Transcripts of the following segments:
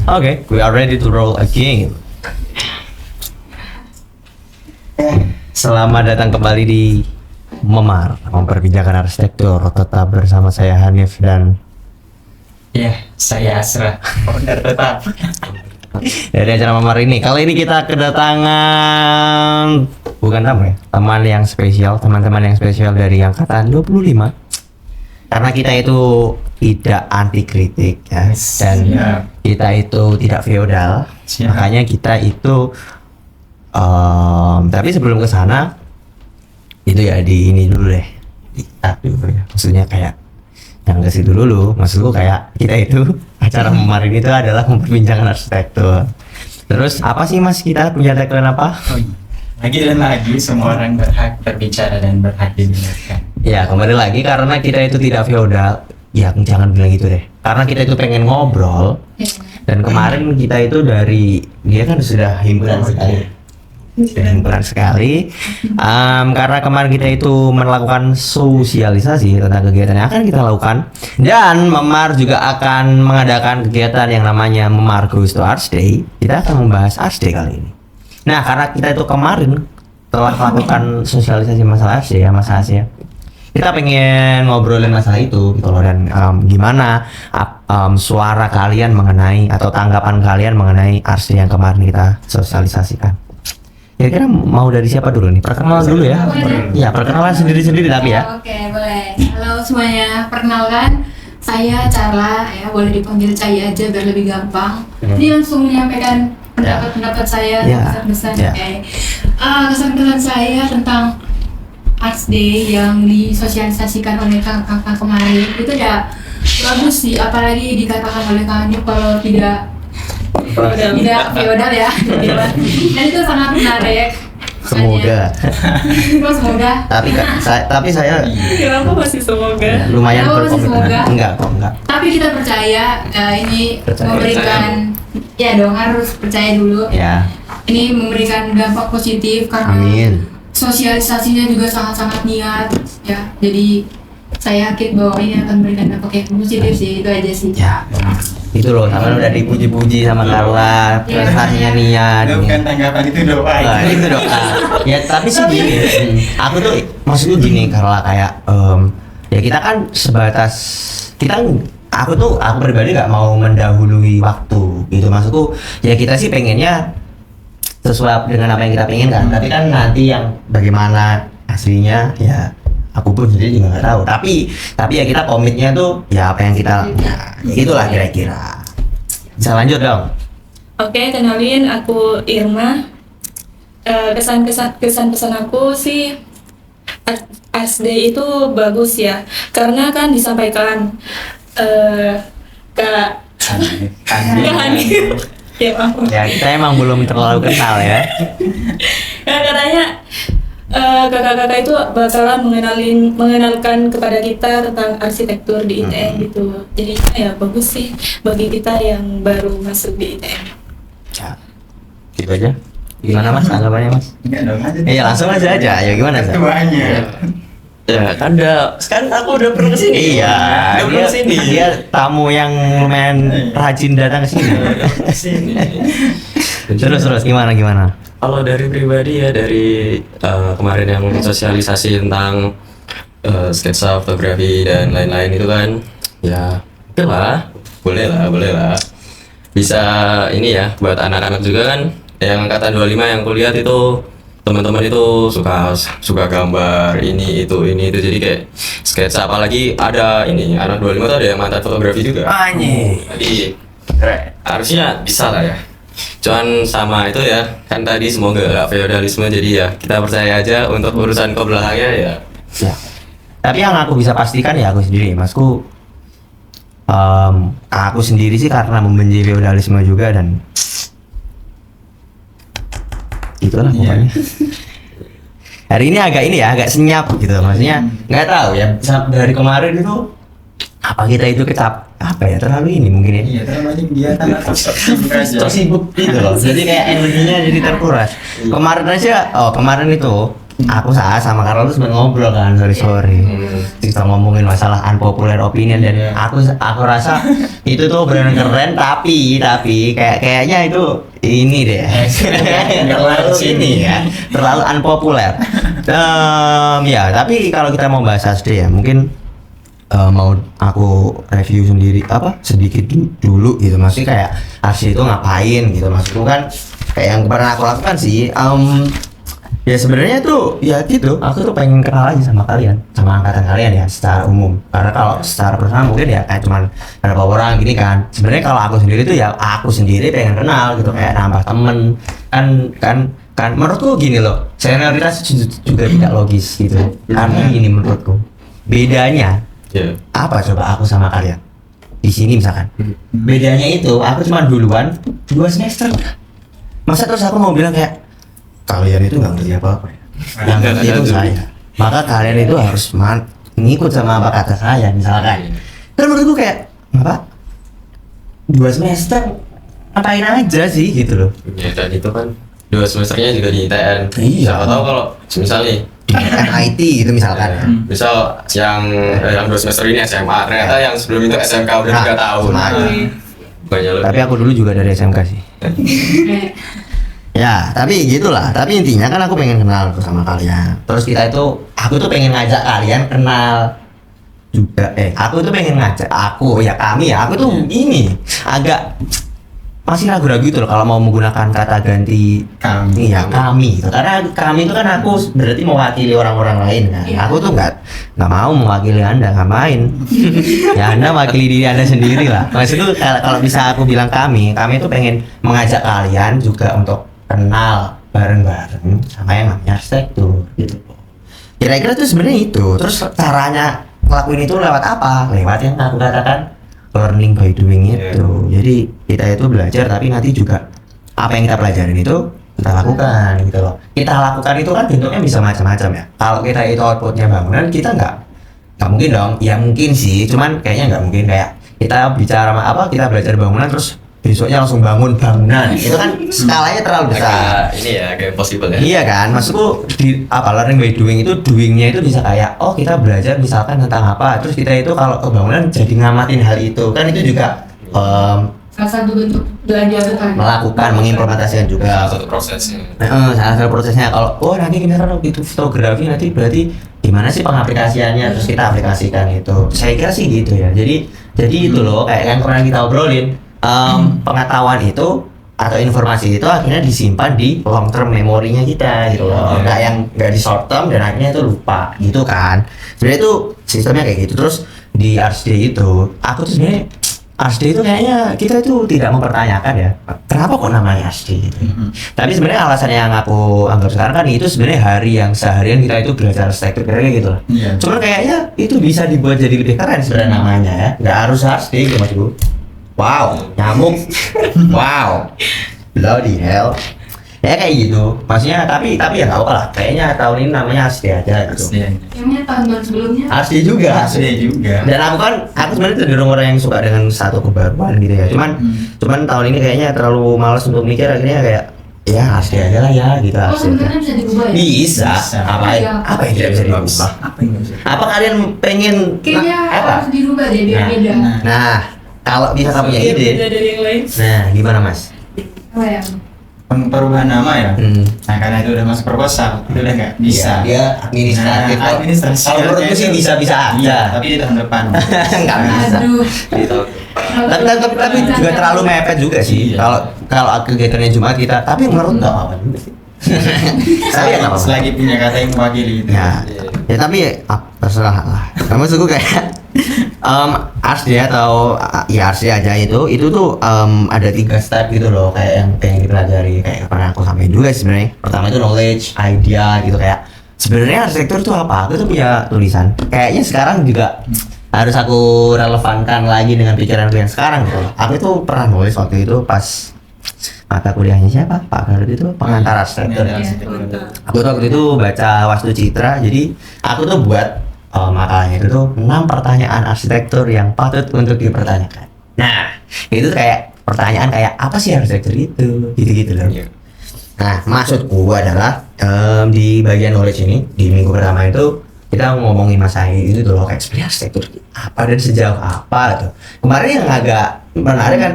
Okay, we are ready to roll again. Selamat datang kembali di Memar, memperbincangkan arsitektur. Tetap bersama saya Hanif dan saya Asra, owner tetap. dari acara Memar ini. Kali ini kita kedatangan bukan tamu ya, teman yang spesial, teman-teman yang spesial dari angkatan 25. Karena kita itu tidak anti kritik ya, dan kita itu tidak feodal. Makanya kita itu tapi sebelum ke sana itu ya di ini dulu deh. Tapi ya, maksudnya kayak yang ke situ dulu. Maksudku kayak kita itu acara Memar ini itu adalah memperbincangkan arsitektur. Terus apa sih Mas, kita punya tagline apa? Lagi dan lagi semua orang berhak berbicara dan berhak didengarkan. Ya kembali lagi karena kita itu tidak feodal. Ya jangan bilang gitu deh. Karena kita itu pengen ngobrol. Dan kemarin kita itu dari dia kan sudah himpunan sekali. Karena kemarin kita itu melakukan sosialisasi tentang kegiatan yang akan kita lakukan, dan Memar juga akan mengadakan kegiatan yang namanya Memar Goes to Arts Day. Kita akan membahas Arts Day kali ini. Nah, karena kita itu kemarin telah melakukan sosialisasi masalah Arts Day ya, Mas Asia. Kita pengen ngobrolin masalah itu gitu loh, dan gimana suara kalian mengenai atau tanggapan kalian mengenai Arts Day yang kemarin kita sosialisasikan. Kira-kira mau dari siapa dulu nih? Perkenalan dulu ya. Iya, perkenalan sendiri-sendiri tapi ya. Oke, boleh. Halo semuanya, perkenalkan saya Carla ya, boleh dipanggil Cai aja biar lebih gampang. Ini langsung menyampaikan pendapat saya kesan-kesan. Oke. Kesan-kesan saya tentang Arts Day yang disosialisasikan oleh kakak kemarin itu ya bagus sih, apalagi dikatakan oleh Kak Anip kalau tidak feodal ya, dan itu sangat menarik. Semoga. Semoga. Tapi saya Kenapa masih semoga? lumayan Kenapa masih berkomitmen. semoga? Enggak. Tapi kita percaya ini memberikan, ya dong harus percaya dulu. Ya. Ini memberikan dampak positif karena Amin. sosialisasinya juga sangat-sangat niat ya. Jadi saya yakin bahwa ini akan memberikan dampak yang positif sih, itu aja sih. Ya. Itu loh, sama udah dipuji-puji sama Carla, prestasinya niat. Bukan tanggapan, itu doa. Nah, itu doa. Ya tapi sih gini, aku tuh maksudku gini Carla, kayak ya kita kan sebatas aku pribadi nggak mau mendahului waktu gitu. Maksudku ya kita sih pengennya sesuai dengan apa yang kita pengen kan. Tapi kan nanti yang bagaimana aslinya ya aku pun sendiri juga nggak tahu. Tapi ya kita komitnya tuh ya apa yang kita itulah kira-kira. Bisa lanjut dong. Oke, kenalin aku Irma. Kesan-kesan aku sih Arts Day itu bagus ya, karena kan disampaikan Kak Hanif. Ya maaf. Ya kita emang belum terlalu kenal ya. Katanya kakak-kakak itu bakalan mengenalkan kepada kita tentang arsitektur di ITM gitu. Jadi ya bagus sih bagi kita yang baru masuk di ITM. Ya, gitu aja. Gimana Mas, anggapannya Mas? Enggak dong, aja. Iya langsung aja. Ya gimana Mas? Ketuanya. Ya kan sekarang aku udah pernah kesini. Iya, dia tamu yang lumayan rajin datang ke sini. Terus gimana? Kalau dari pribadi ya, dari kemarin yang sosialisasi tentang sketsa fotografi dan lain-lain itu kan ya oke lah, boleh lah bisa ini ya buat anak-anak juga kan yang angkatan 25 yang kuliah itu teman-teman itu suka gambar ini itu jadi kayak sketsa, apalagi ada ini anak 25 tuh ada yang mantan fotografi juga. Jadi harusnya bisa lah ya. Cuman sama itu ya, kan tadi semoga gak feodalisme, jadi ya kita percaya aja untuk urusan ke belakangnya ya. Tapi yang aku bisa pastikan ya aku sendiri, Masku, aku sendiri sih karena membenci feodalisme juga dan itulah pokoknya. Hari ini agak senyap gitu, maksudnya nggak tahu ya dari kemarin itu apa kita itu terlalu ini mungkin ya. Iya, terlalu banyak kegiatan atau sibuk gitu loh. Jadi kayak energinya jadi terkuras. Kemarin itu aku saat sama Karl tuh sempat ngobrol kan sorry kita ngomongin masalah unpopular opinion dan aku rasa itu tuh benar keren tapi kayaknya itu ini deh terlalu ini ya terlalu unpopular. Ya tapi kalau kita mau bahas SD ya mungkin mau aku review sendiri sedikit dulu gitu, maksudnya kayak Arsy itu ngapain gitu, maksudku kan kayak yang pernah aku lakukan sih. Ya sebenarnya tuh ya gitu, aku tuh pengen kenal aja sama kalian, sama angkatan kalian ya secara umum. Karena kalau secara personal mungkin ya kayak cuman beberapa orang gini kan. Sebenarnya kalau aku sendiri tuh ya aku sendiri pengen kenal gitu, kayak nambah temen kan menurutku gini loh, senioritas juga tidak logis gitu. Karena gini menurutku, bedanya apa coba aku sama kalian di sini misalkan? Bedanya itu aku cuma duluan 2 semester. Masa terus aku mau bilang kayak kalian itu nggak ngerti apa-apa ya? Yang ngerti itu saya. Maka kalian itu harus ngikut sama apa kata saya misalkan. Kan menurutku kayak apa? 2 semester ngapain aja sih gitu loh. Ya dan itu kan 2 semesternya juga di ITN. Iya. Siapa tahu kalau misal nih IT gitu misalkan. misal yang 2 semester ini SMA, ternyata yang sebelum itu SMK udah 3 tahun. Banyak lebih. Tapi aku dulu juga dari SMK sih. Ya, tapi gitulah. Tapi intinya kan aku pengen kenal sama kalian. Terus aku tuh pengen ngajak kalian kenal juga. Aku tuh pengen ngajak kami tuh ini agak masih ragu-ragu gitu loh kalau mau menggunakan kata ganti Kami. Iya, kami gitu. Karena kami itu kan aku berarti mewakili orang-orang lain kan. Aku tuh nggak mau mewakili Anda, ngapain? Ya Anda mewakili diri Anda sendiri lah. Maksudku kalau bisa aku bilang kami tuh pengen mengajak kalian juga untuk kenal bareng-bareng sama yang namanya arsitektur gitu. Kira-kira tuh sebenarnya itu. Terus caranya ngelakuin itu lewat apa? Lewat yang aku katakan learning by doing itu. Jadi kita itu belajar tapi nanti juga apa yang kita pelajarin itu kita lakukan gitu loh. Kita lakukan itu kan bentuknya bisa macam-macam ya. Kalau kita itu outputnya bangunan, kita nggak mungkin dong. Ya mungkin sih, cuman kayaknya nggak mungkin kayak kita bicara kita belajar bangunan terus besoknya langsung bangun bangunan. Itu kan skalanya terlalu besar. Ini ya kayak possible ya. Iya kan, maksudku learning by doing itu doingnya itu bisa kayak kita belajar misalkan tentang apa, terus kita itu kalau ke bangunan jadi ngamatin hal itu kan itu juga salah satu bentuk belajar kan. melakukan mengimplementasikan juga. Salah satu prosesnya. Salah satu prosesnya kalau nanti kita kan itu fotografi nanti berarti gimana sih pengaplikasiannya terus kita aplikasikan itu. Saya kira sih gitu ya. Jadi itu loh kayak yang pernah kita obrolin. Pengetahuan itu atau informasi itu akhirnya disimpan di long term memorinya kita gitu loh, nggak di short term dan akhirnya itu lupa gitu kan. Sebenarnya itu sistemnya kayak gitu. Terus di RSD itu aku tuh sebenarnya RSD itu kayaknya kita itu tidak mempertanyakan ya kenapa kok namanya RSD gitu. Tapi sebenarnya alasan yang aku anggap sekarang kan itu sebenarnya hari yang seharian kita itu belajar arsitektur kayak gitu lah. Cuman kayaknya itu bisa dibuat jadi lebih keren sebenarnya namanya ya, nggak harus RSD gitu Mas Bu. Wow, nyamuk. Wow, bloody hell. Ya kayak gitu. Maksudnya tapi ya nggak apa lah. Kayaknya tahun ini namanya Asdi aja gitu. Yang tahun sebelumnya Asdi juga. Dan aku sebenarnya cenderung orang yang suka dengan satu kebaruan gitu ya. Cuman tahun ini kayaknya terlalu malas untuk mikir, akhirnya kayak ya Asdi aja lah ya gitu. sebenarnya bisa dirubah ya? Bisa. Apa yang tidak bisa dirubah? Apa kalian pengen Kayaknya harus dirubah deh biar beda. Nah, kalau bisa kamu punya ide. Beda dari yang lain. Nah, gimana Mas? Apa ya? Perubahan nama ya. Hmm. Nah karena itu udah masuk proposal, itu udah nggak bisa. Dia administratif. Nah, administrasi. Kalau menurutku sih bisa-bisa aja. Iya, tapi di tahun depan. Nggak bisa. Aduh. Gitu. Tapi juga terlalu mepet juga sih. Iya. Kalau kegiatannya Jumat kita, tapi menurut nggak apa-apa juga sih. Tapi ya nggak apa-apa. Selagi punya kata yang mewakili itu. Ya tapi terserah lah. Maksudku kayak RSD atau ya RSD aja itu tuh ada 3 step gitu loh kayak yang pengen dipelajari, kayak pernah aku sampaikan juga sebenarnya. Pertama itu knowledge, idea gitu, kayak sebenarnya arsitektur itu apa? Aku tuh punya tulisan. Kayaknya sekarang juga harus aku relevankan lagi dengan pikiranku yang sekarang gitu loh. Aku itu pernah nulis waktu itu pas mata kuliahnya siapa? Pak Garut itu pengantar arsitektur. Aku tuh waktu itu baca Wastu Citra, jadi aku tuh buat makalahnya itu tuh 6 pertanyaan arsitektur yang patut untuk dipertanyakan. Nah, itu kayak pertanyaan kayak apa sih arsitektur itu? Gitu-gitu loh. Nah, maksudku adalah di bagian knowledge ini di minggu pertama itu kita ngomongin masalah itu tuh loh, kayak sebenarnya arsitektur apa dan sejauh apa tuh. Kemarin yang agak menarik kan,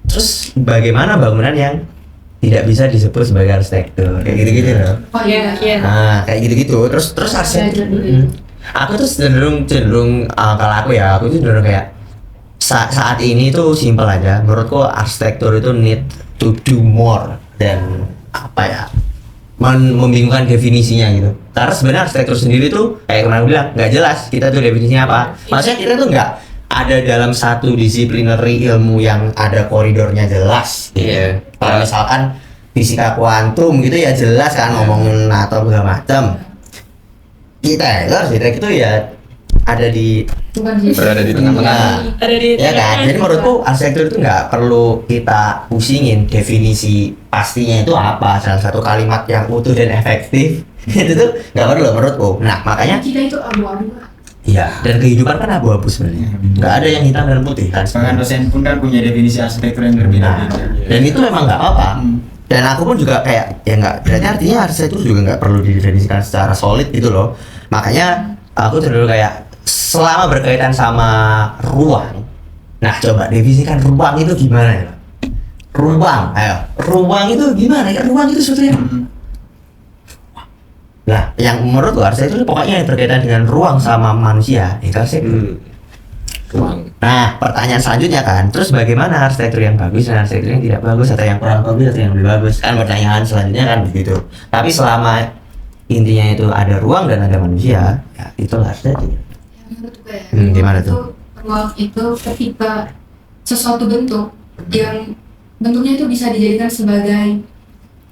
terus bagaimana bangunan yang tidak bisa disebut sebagai arsitektur kayak gitu-gitu loh. Oh iya, iya. Nah, kayak gitu-gitu. Terus arsitektur. Aku tuh cenderung kalau aku ya, aku tuh cenderung kayak saat ini tuh simple aja. Menurutku arsitektur itu need to do more dan apa ya? Membingungkan definisinya gitu. Karena sebenarnya arsitektur sendiri tuh kayak kemarin bilang nggak jelas kita tuh definisinya apa. Maksudnya kita tuh nggak ada dalam satu disiplinary ilmu yang ada koridornya jelas. Iya. Kalau misalkan fisika kuantum gitu ya jelas kan ngomongin atau segala macam. Kita itu arsitek itu ya ada di Bukan sih. Berada di tengah-tengah. Ada di ya kan. Jadi menurutku arsitektur itu nggak perlu kita pusingin definisi pastinya itu apa. Salah satu kalimat yang utuh dan efektif itu tuh nggak perlu menurutku. Nah makanya Kita itu abu-abu. iya, dan kehidupan kan abu-abu sebenarnya. Nggak ada yang hitam dan putih kan. Bahkan dosen pun kan punya definisi arsitektur yang Nah, berbeda-beda. dan itu memang nggak apa-apa. Dan aku pun juga kayak ya nggak, berarti artinya arsitektur juga nggak perlu didefinisikan secara solid gitu loh. Makanya aku cenderung kayak selama berkaitan sama ruang, nah coba definisikan ruang itu gimana ya? Ruang, ayo, ruang itu gimana ya? Ruang itu sesuatu yang Nah, yang menurut gua arsitektur itu pokoknya yang berkaitan dengan ruang sama manusia, itu arsitektur. Ruang. Nah, pertanyaan selanjutnya kan, terus bagaimana arsitektur yang bagus dan arsitektur yang tidak bagus atau yang kurang bagus atau yang lebih bagus? Kan pertanyaan selanjutnya kan begitu. Tapi selama intinya itu ada ruang dan ada manusia, ya itulah arsitektur. Yang menurutku ya. Gimana itu tuh? Ruang itu ketika sesuatu bentuk yang bentuknya itu bisa dijadikan sebagai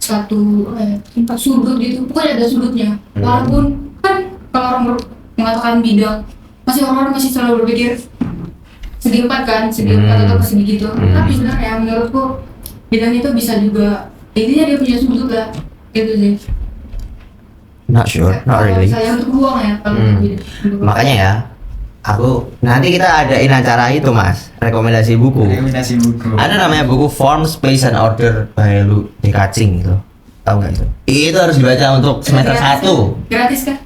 suatu tempat sudut gitu, pokoknya ada sudutnya. Walaupun kan kalau orang mengatakan bidang, masih orang masih selalu berpikir segi empat kan, segi empat atau persegi gitu. Tapi sebenarnya menurutku bidang itu bisa juga intinya dia punya sudut lah, gitu sih. Not sure, not Kalau really. saya untuk ruang ya, kalau untuk bidang. Makanya ya, aku nanti kita adain acara itu mas, rekomendasi buku. Rekomendasi buku. Ada namanya buku Form, Space and Order by Lu Dekacing itu. Tahu nggak itu? Itu harus dibaca untuk semester 1. Gratis kan?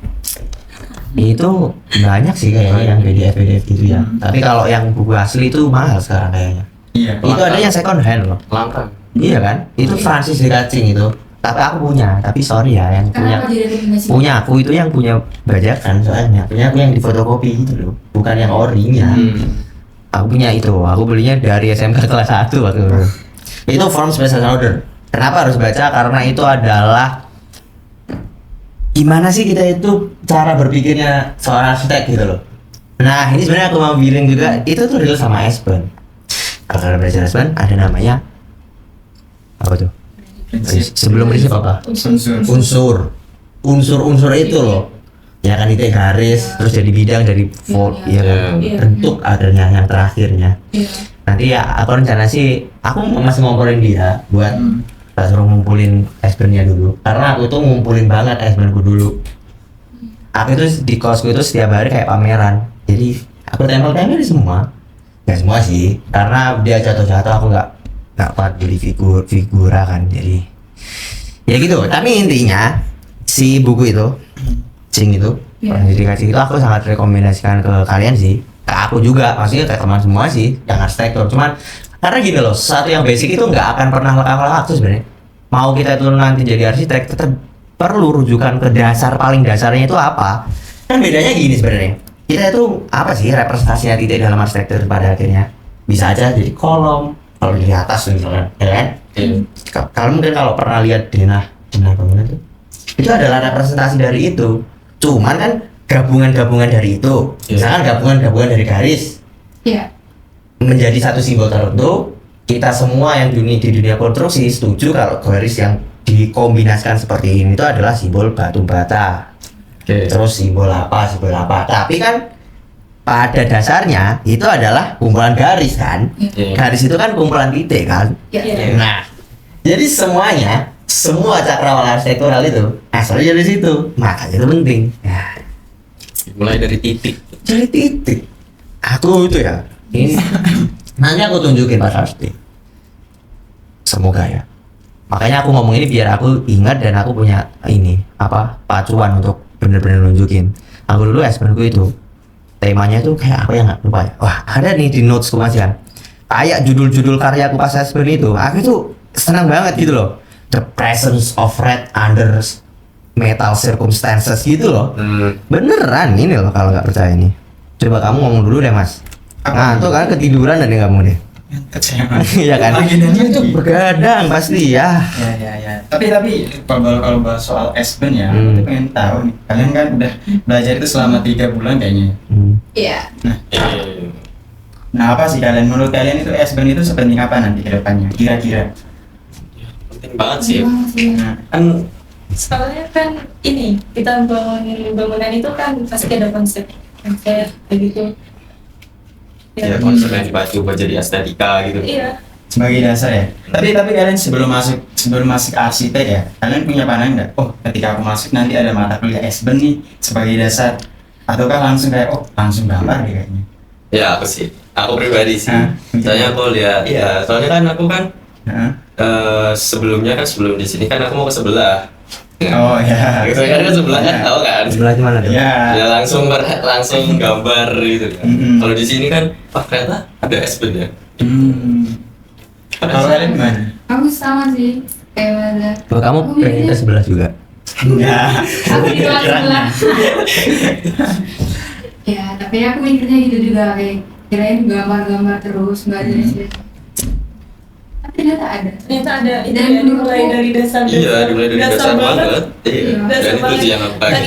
Itu banyak sih kayaknya yang PDF gitu ya. Tapi kalau yang buku asli itu mahal sekarang kayaknya. Iya. Itu ada yang second hand loh. Langka. Iya kan? Itu Francis Dekacing itu. Tapi aku punya, tapi sorry ya yang punya Kenapa jadi rekomendasi? punya aku itu yang punya bajakan soalnya. Punya aku yang difotokopi gitu loh. Bukan yang orinya. Aku punya itu, aku belinya dari SMK kelas 1 waktu itu. Itu Form Space and Order. Kenapa harus baca? Karena itu adalah gimana sih kita itu cara berpikirnya seorang arsitek gitu loh. Nah ini sebenarnya aku mau bilang juga itu tuh dulu sama Espen. Kalau kalian belajar Espen ada namanya apa tuh? Sebelum prinsip apa? Unsur itu loh. Ya kan itu garis terus jadi bidang dari ya kan? Iya. Bentuk adanya yang terakhirnya. Iya. Nanti ya aku rencana sih aku masih ngomporin dia buat tak suruh ngumpulin Espennya dulu karena aku tuh ngumpulin banget Espenku dulu. Aku itu di kosku itu setiap hari kayak pameran, jadi aku tempel-tempel semua. Nggak semua sih, karena dia jatuh-jatuh aku nggak kuat beli figura kan, jadi ya gitu. Tapi intinya si buku itu Cing itu Iya. Dedikasi itu aku sangat rekomendasikan ke kalian sih, ke aku juga, maksudnya ke teman semua sih yang arsitektur. Cuman karena gini loh, sesuatu yang basic itu nggak akan pernah lekang-lekang tuh sebenarnya. Mau kita itu nanti jadi arsitek tetap perlu rujukan ke dasar, paling dasarnya itu apa. Kan bedanya gini sebenarnya, kita itu apa sih representasinya titik dalam arsitektur pada akhirnya bisa aja jadi kolom kalau dari atas misalnya, ya kan? Kalau mungkin kalau pernah lihat denah bangunan itu adalah representasi dari itu. Cuman kan gabungan-gabungan dari itu, misalkan gabungan-gabungan dari garis Iya. menjadi satu simbol tertentu. Kita semua yang di dunia konstruksi setuju kalau garis yang dikombinasikan seperti ini itu adalah simbol batu bata. Terus simbol apa. Tapi kan pada dasarnya itu adalah kumpulan garis kan. Garis itu kan kumpulan titik kan. Iya. Nah, jadi semuanya, semua cakrawala arsitektural itu asalnya dari situ. Makanya itu penting. Ya, Mulai dari titik. dari titik. Aku itu ya, ini nanti aku tunjukin pas pasti. Semoga ya. Makanya aku ngomong ini biar aku ingat dan aku punya ini apa pacuan untuk bener-bener nunjukin. Aku dulu S-Bandku itu temanya tuh kayak apa ya nggak lupa ya. Wah ada nih di notesku masih kan. Kayak judul-judul karya aku pas S-Band itu, aku tuh senang banget gitu loh. The presence of red under metal circumstances gitu loh. Beneran ini loh kalau nggak percaya nih. Coba kamu ngomong dulu deh mas. Ngantuk kan ketiduran dan kamu deh. Iya kan? Itu begadang pasti ya. Ya. Tapi kalau bahas soal S-Band ya, aku pengen tahu nih. Kalian kan udah belajar itu selama 3 bulan kayaknya. Iya. Nah apa sih kalian, menurut kalian itu S-Band itu sepenting apa nanti ke depannya? Kira-kira? Penting banget sih. Nah, Kan Soalnya kan ini kita bangun bangunan itu kan pasti ada konsep kayak gitu. ya konsepnya dipacu buat jadi estetika gitu. Iya. sebagai dasar ya. Tapi kalian sebelum masuk arsitek ya, kalian punya pandangan nggak? Oh, ketika aku masuk nanti ada mata kuliah S-Band nih sebagai dasar, ataukah langsung kayak langsung gambar deh kayaknya? Ya aku sih, aku pribadi sih. Hah? Soalnya aku lihat, iya, soalnya kan aku kan Hah? sebelumnya kan sebelum di sini kan aku mau ke sebelah. Oh ya. Gitu kan ke sebelah kan tahu kan? Sebelah mana tuh? Ya. Ya langsung gambar gitu kan. Mm-mm. Kalau di sini kan, wah ternyata ada S-Band ya. Kalau kalian gimana? Aku sama sih kayak mana. Oh, kamu pengen ke sebelah juga? Enggak. Aku di kelas sebelah. Ya, tapi aku mikirnya gitu juga kayak kirain gambar-gambar terus nggak ada sih. Tapi ternyata ada. Ternyata ada itu Dan ya, dimulai menurutku- dari dasar. Iya, dimulai dari dasar banget. Iya, Dasar dan itu banget. sih yang aku Tak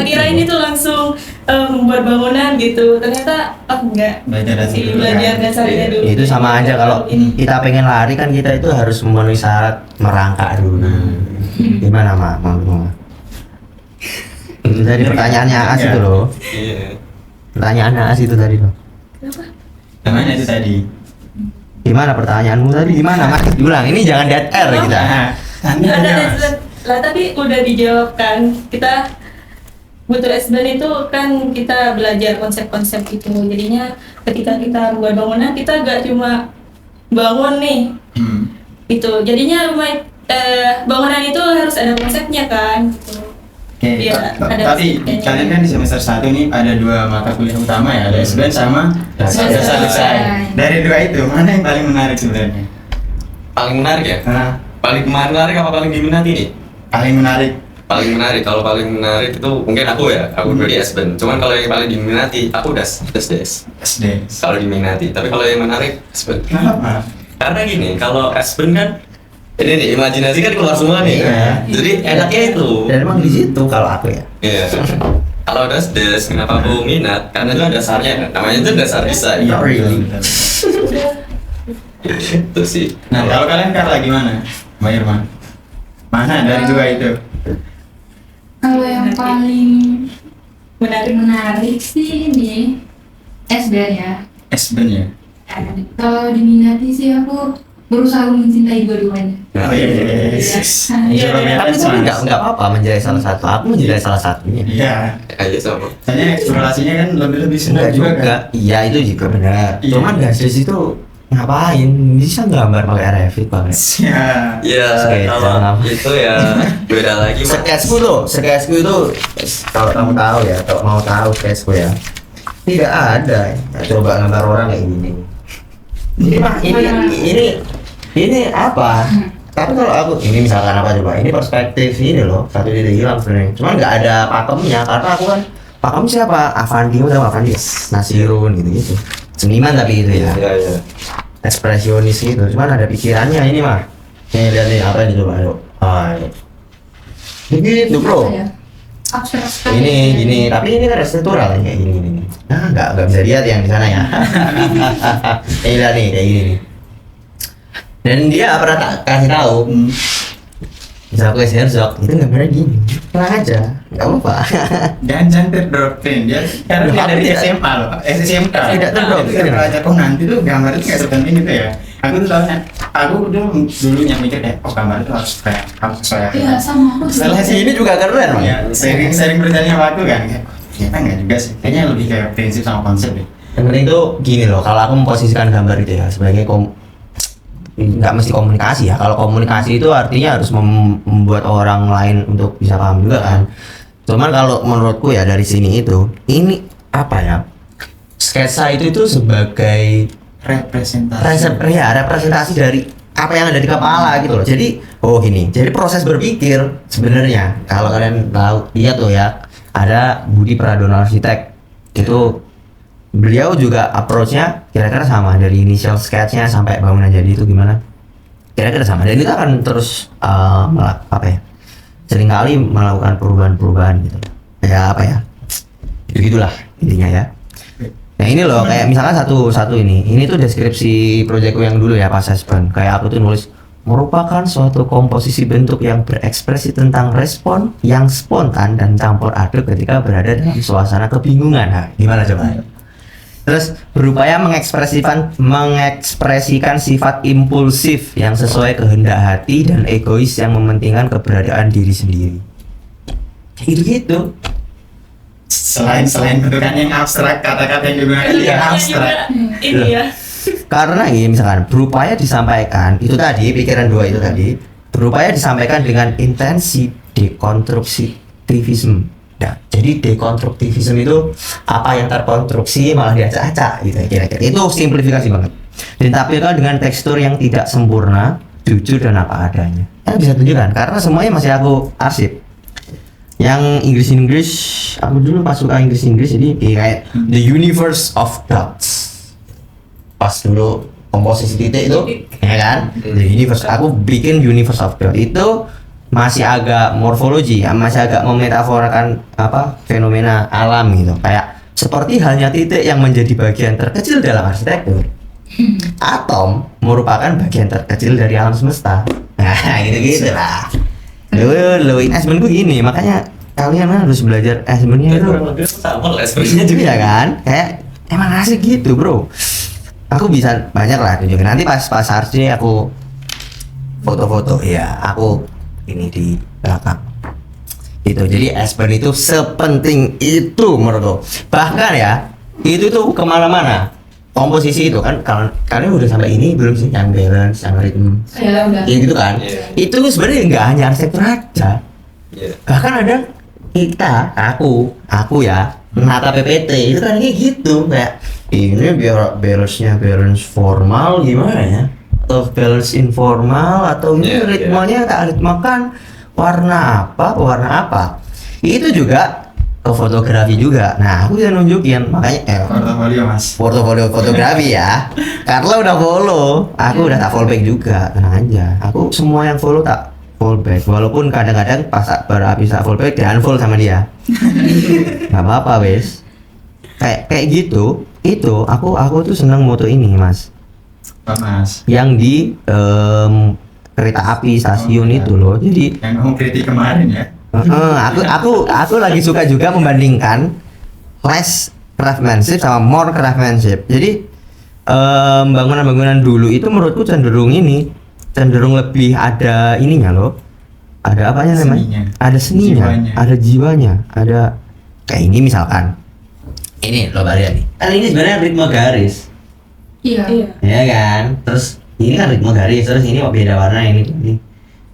kirain itu langsung membuat bangunan gitu. Ternyata enggak. Belajar dasar Sih, dulu belajar kan? dasarnya dulu. Itu sama aja kalau kita pengen lari kan kita itu harus memenuhi syarat merangkak dulu. Gimana mak? Itu tadi pertanyaannya As itu loh. Iya. Pertanyaannya As itu tadi loh. Namanya itu tadi. Gimana pertanyaanmu tadi? Gimana mas? Diulang. Ini jangan dead air kita. Ada lah tapi udah dijawab kan. Kita butuh S-Band itu kan kita belajar konsep-konsep itu. Jadinya ketika kita buat bangunan kita gak cuma bangun nih. Itu jadinya bangunan itu harus ada konsepnya kan gitu. Oke, Iya, ada tapi konsepnya. kalian kan di semester 1 nih ada 2 mata kuliah utama ya, ada S-Band sama Dasar dasar desain. desain. Dari 2 itu mana yang paling menarik sebenarnya? Paling menarik ya? Nah, Paling menarik apa paling diminati nih? paling menarik. Paling menarik, kalau paling menarik itu mungkin aku ya, aku pribadi S-Band. Cuman kalau yang paling diminati, aku des. SD. Kalau diminati, tapi kalau yang menarik S-Band. Kenapa? Karena gini, kalau S-Band kan ini nih, imajinasi kan keluar semua nih. Iya. Jadi enaknya itu. Dan emang di situ kalau aku ya. Iya. Kalau des, kenapa aku minat? Karena itu dasarnya kan, namanya itu dasar desain. Iya, really. Itu sih. Nah, kalau kalian Carla gimana? Mbak Irma? Mana dari 2 itu? Kalau yang paling Menarik. sih ini S-Band ya. S-Band ya? Kalau diminati sih aku berusaha mencintai dua-duanya. Oh iya. Iya. Tapi nggak apa-apa menjadi salah satu. Aku menjadi salah satunya. Iya. Aja sama. Soalnya eksplorasinya kan lebih Enggak senang juga juga. kan? Iya itu juga benar. Iya. Cuman gasis itu ngapain? Bisa gambar pakai Revit banget. Iya. Iya, Sketch, kalau jangan. itu ya beda lagi. Mas. Sketchku itu kalau kamu tahu ya, kalau mau tahu sketchku ya, tidak ada. Ya, coba gambar orang kayak gini. Ini apa? Tapi kalau aku ini misalkan apa coba? Ini perspektif ini loh, satu titik hilang sebenarnya. Cuman nggak ada pakemnya karena aku kan pakem siapa? Avandi, tahu Avandi? Nasirun gitu-gitu. Seniman tapi itu ya. Iya, iya. Ekspresionis gitu, cuman ada pikirannya ini mah. Nih lihat nih apa ini coba yuk. Begitu bro. Apa ya? Abstrak. Gini, tapi ini kan struktural kayak gini. Nah, nggak bisa lihat yang di sana ya. Ini lihat nih kayak gini nih. Dan dia pernah tak kasih tahu. Misal aku kasih Herzog, itu gambarnya gini. Tenang aja, nggak apa-apa. Jangan terdoktrin dia karena Loh, dia aku dari tidak- SMA loh, SMK. Tidak terdoktrin. Dia belajar nanti tuh gambar itu kayak sepenting gitu ya. Aku tuh soalnya aku dulunya mikir kayak gambar itu harus kayak harus sesuai. Iya sama aku. Setelah Si ini juga keren Bang. ya sering berjalannya waktu kan kayak ternyata enggak juga sih. Kayaknya lebih kayak prinsip sama konsep deh. Yang penting tuh gini loh, kalau aku memposisikan gambar itu ya sebagai nggak mesti komunikasi ya. Kalau komunikasi itu artinya harus membuat orang lain untuk bisa paham juga kan. Cuman kalau menurutku ya dari sini itu, ini apa ya? Sketsa itu sebagai representasi dari apa yang ada di kepala gitu loh. Jadi jadi proses berpikir sebenarnya kalau kalian tahu lihat tuh ya, ada Budi Pradono arsitek itu, beliau juga approach-nya kira-kira sama dari initial sketch-nya sampai bangunan jadi itu gimana, kira-kira sama. Dan kita akan terus seringkali melakukan perubahan-perubahan gitu ya, gitulah intinya ya. Nah ini loh, kayak misalkan satu ini tuh deskripsi proyekku yang dulu ya pas Aspen. Kayak aku tuh nulis merupakan suatu komposisi bentuk yang berekspresi tentang respon yang spontan dan campur aduk ketika berada dalam suasana kebingungan. Nah, gimana coba? Terus berupaya mengekspresikan sifat impulsif yang sesuai kehendak hati dan egois yang mementingkan keberadaan diri sendiri. Kayak gitu-gitu. Selain bentukan yang abstrak, kata-kata yang digunakan yang abstrak. Ini ya. Karena ini misalkan berupaya disampaikan itu tadi, pikiran dua itu tadi berupaya disampaikan dengan intensi dekonstruktivisme. Nah, jadi dekonstruktivisme itu apa yang terkonstruksi malah diacak-acak gitu kira-kira. Itu simplifikasi banget. Ditampilkan dengan tekstur yang tidak sempurna, jujur dan apa adanya. Bisa tunjukkan karena semuanya masih aku arsip. Yang Inggris, aku dulu pas suka Inggris jadi kayak The Universe of Dots. Pas dulu komposisi titik itu, ya kan? The Universe, aku bikin Universe of Dots itu masih agak morfologi, ya, masih agak memetaforakan fenomena alam gitu. Kayak seperti halnya titik yang menjadi bagian terkecil dalam arsitektur. Atom merupakan bagian terkecil dari alam semesta. Nah, gitu-gitu lah. Lo ini Asmenku gini, makanya kalian harus belajar Asmennya itu. Sama lah Asmennya juga. Iya kan? Kayak emang asik gitu bro. Aku bisa banyak lah tunjukin. Nanti pas RC aku foto-foto ya, aku ini di belakang. Gitu. Jadi Aspen itu sepenting itu menurutku. Bahkan ya, itu tuh kemana-mana. Komposisi itu kan kalian udah sampai ini belum sih, yang balance, yang ritme, Ya udah. ya gitu kan. Itu sebenarnya nggak hanya arsitektur aja. Bahkan ada aku ya menata PPT itu kan kayak gitu, kayak ini biar balance formal gimana ya, atau balance informal, atau ini ritmenya tak ritmakan warna apa. Itu juga ke fotografi juga. Nah, aku bisa nunjukin, makanya Portofolio mas. portofolio fotografi ya. Karena udah follow, aku udah tak follow back juga, tenang aja. Aku semua yang follow tak follow back, walaupun kadang-kadang pas baru habis tak follow back di unfollow sama dia. Gak apa-apa wes. Kayak gitu. Itu aku tuh seneng moto ini mas. Apa mas? Yang di kereta api stasiun itu loh. Jadi yang kamu kritik kemarin ya. aku lagi suka juga membandingkan less craftsmanship sama more craftsmanship. Jadi bangunan-bangunan dulu itu menurutku cenderung lebih ada ininya loh. Ada apanya namanya? Seninya. Ada seninya, Jiwanya. ada jiwanya, ada kayak ini misalkan. Ini loh Maria nih. Kan ini sebenarnya ritme garis. Iya. Ya kan? Terus ini kan ritme garis, terus ini beda warna ini.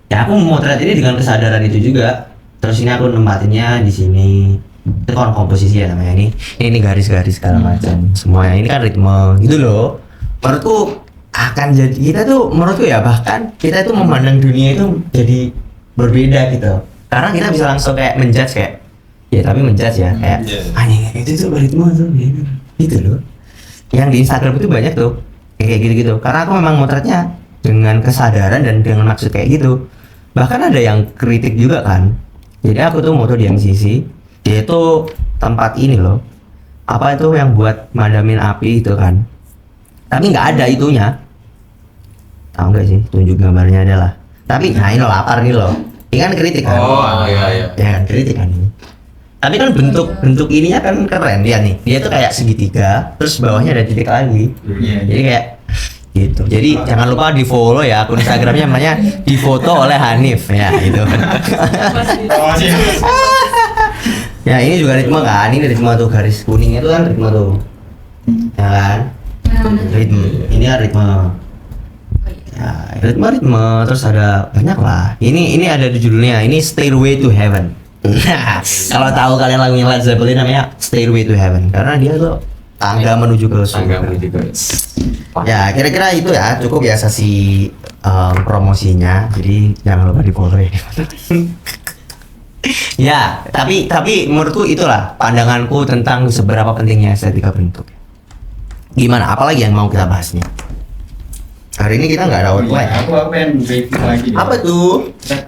Ya aku memotret ini dengan kesadaran itu juga. Terus ini aku nempatinnya di sini. Itu kan komposisi ya namanya ini. Ini garis-garis segala macam. Semuanya ini kan ritme gitu loh. Menurutku akan jadi menurutku ya, bahkan kita itu memandang dunia itu jadi berbeda gitu. Karena kita bisa langsung kayak menjudge kayak ya, tapi menjudge ya kayak anjing itu tuh ritme tuh gitu loh. Yang di Instagram itu banyak tuh kayak gitu-gitu. Karena aku memang motretnya dengan kesadaran dan dengan maksud kayak gitu. Bahkan ada yang kritik juga kan. Jadi aku tuh moto di MCC, dia itu tempat ini loh, apa itu yang buat madamin api itu kan, tapi nggak ada itunya, tahu nggak sih, tunjuk gambarnya adalah, tapi nah ini lapar nih loh, ini kan kritik kan, iya. ya kan kritik kan ini, tapi kan bentuk ininya kan keren dia nih, dia tuh kayak segitiga, terus bawahnya ada titik lagi, jadi kayak gitu. Jadi jangan lupa di follow ya akun Instagramnya, namanya difoto oleh Hanif ya gitu. Ya ini juga ritme kan, ini ritme tuh garis kuning itu kan ritme tuh, ya kan, ritme ini kan ritme. Ya, ritme, terus ada banyak lah. Ini ada di judulnya. Ini Stairway to Heaven. Nah, kalau tahu kalian lagunya Led Zeppelin namanya Stairway to Heaven karena dia tuh tangga menuju ke Tangga surga. menuju ke Ya, kira-kira itu ya cukup ya sesi promosinya. Jadi jangan lupa di follow ya. Ya, tapi menurutku itulah pandanganku tentang seberapa pentingnya estetika bentuk. Gimana? Apalagi yang mau kita bahas nih? Hari ini kita nggak ada outline. Aku pengen review lagi. Apa tuh? Kita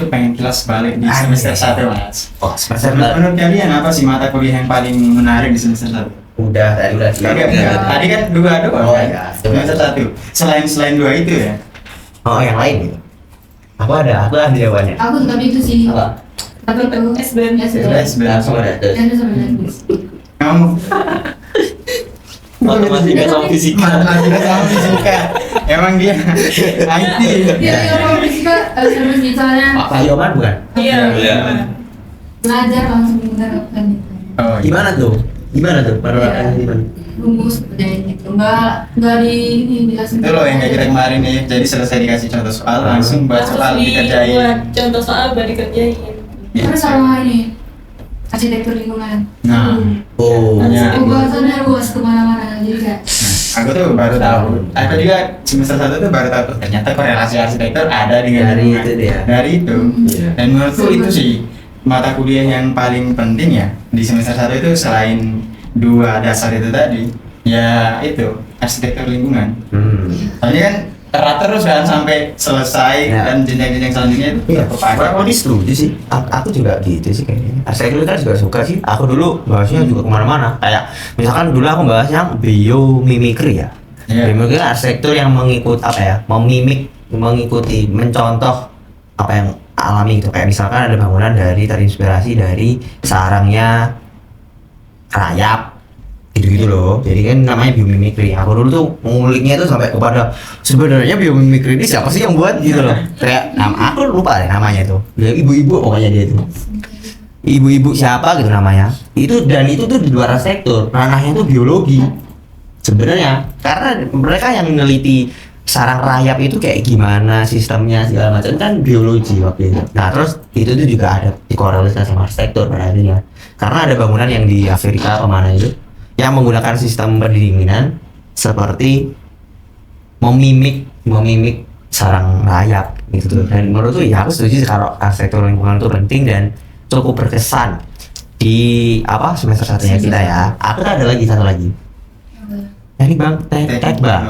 pengen kelas balik di semester 1 Mas. Oh, semester Menurut kalian apa sih mata kuliah yang paling menarik di semester 1? tadi udah Tadi kan 2 doang Oh, kan? iya. Semester 1. Selain 2 itu ya. Oh, yang lain gitu. Aku ada jawabannya. Aku tapi itu sih. Apa? Tapi itu SBM Langsung ada. Kamu matematika sama fisika. matematika sama fisika. Emang dia IT. Iya, kalau fisika harus misalnya Pak Yoman bukan? Iya. Iya. belajar langsung menerapkan itu. Oh, iya. Gimana tuh? Penerapannya gimana? Rumus seperti gitu. Nggak ini dijelasin. Itu loh yang kayak kita kemarin nih. Jadi selesai dikasih contoh soal langsung buat soal Langsung dikerjain. dibuat contoh soal baru dikerjain. Terus sama ini arsitektur lingkungan. Nah. Oh. Hanya- Pembahasannya luas kemana-mana jadi kayak Aku tuh baru tahu. Aku juga semester 1 tuh baru tahu ternyata korelasi arsitektur ada dengan Dari lingkungan. itu dia. Dari itu. Iya. Dan menurutku itu sih mata kuliah yang paling penting ya di semester 1 itu selain 2 dasar itu tadi. Ya itu arsitektur lingkungan. Soalnya kan erat terus kan sampai selesai Ya. dan jenjang-jenjang selanjutnya itu Iya, terpakai. kurang lebih setuju sih. Aku juga gitu sih kayaknya. Arsitektur kan juga suka sih. Aku dulu bahasnya juga kemana-mana. Kayak misalkan dulu aku bahas yang biomimikry ya. Iya. Biomimikry kan arsitektur yang mengikuti, mencontoh apa yang alami gitu. Kayak misalkan ada bangunan terinspirasi dari sarangnya rayap gitu-gitu loh. Jadi kan namanya biomimikry. Aku dulu tuh menguliknya tuh sampai kepada sebenarnya biomimikry ini siapa sih yang buat gitu loh. Kayak aku lupa deh namanya itu. Ya, ibu-ibu pokoknya dia itu. Ibu-ibu siapa gitu namanya. Itu tuh di luar arsitektur. Ranahnya tuh biologi. Sebenarnya karena mereka yang meneliti sarang rayap itu kayak gimana sistemnya segala macam kan biologi waktu itu. Nah terus itu tuh juga ada dikorelasikan sama arsitektur pada akhirnya. Karena ada bangunan yang di Afrika kemana itu yang menggunakan sistem pendinginan seperti memimik sarang rayap gitu. Dan menurutku ya aku setuju sih kalau arsitektur lingkungan itu penting dan cukup berkesan di semester satunya kita ya. Aku tuh ada lagi satu lagi. Ya, ini bang tekbang.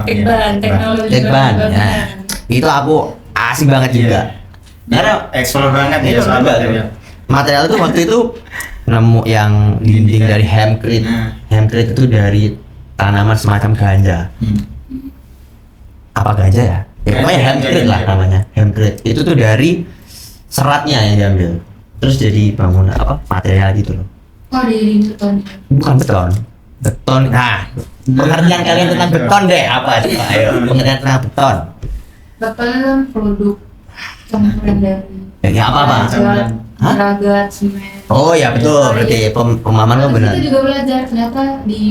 Teknologi Tekban ya. bangunan. Itu aku asik banget juga. Karena Explore banget Iya, ya soal juga material. material itu waktu itu nemu yang dinding dari hempcrete. Nah. Hempcrete itu dari tanaman semacam ganja. Apa ganja ya? Ya pokoknya Ganja, hempcrete lah ganja. namanya. Hempcrete itu tuh dari seratnya yang diambil. Terus jadi bangunan material gitu loh. oh di beton. Bukan beton. Beton. Nah, pengertian kalian tentang beton deh apa coba? Ayo, pengertian tentang beton. Beton itu kan produk campuran dari Ya apa? Hah? agregat, semen. Oh ya betul, berarti pemahaman lo Terus benar. kita juga belajar ternyata di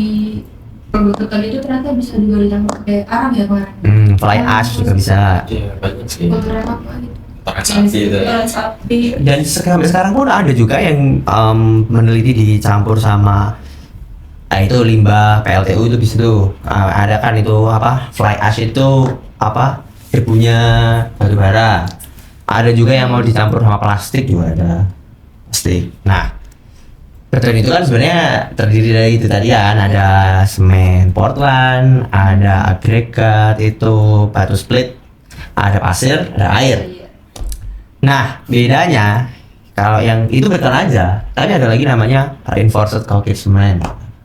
produk beton itu ternyata bisa juga dicampur pakai arang ya kemarin. Fly ash juga bisa. Iya, banyak sih. Kotoran apa gitu. Pakai sapi itu. Kotoran sapi. Dan sampai sekarang pun ada juga yang meneliti dicampur sama itu limbah PLTU itu bisa tuh. Ada kan itu fly ash itu debunya batu bara. Ada juga yang mau dicampur sama plastik juga ada. Plastik. Nah, beton itu kan sebenarnya terdiri dari itu tadi kan ada semen Portland, ada agregat itu batu split, ada pasir, ada air. Nah, bedanya kalau yang itu beton aja, tapi ada lagi namanya reinforced concrete cement.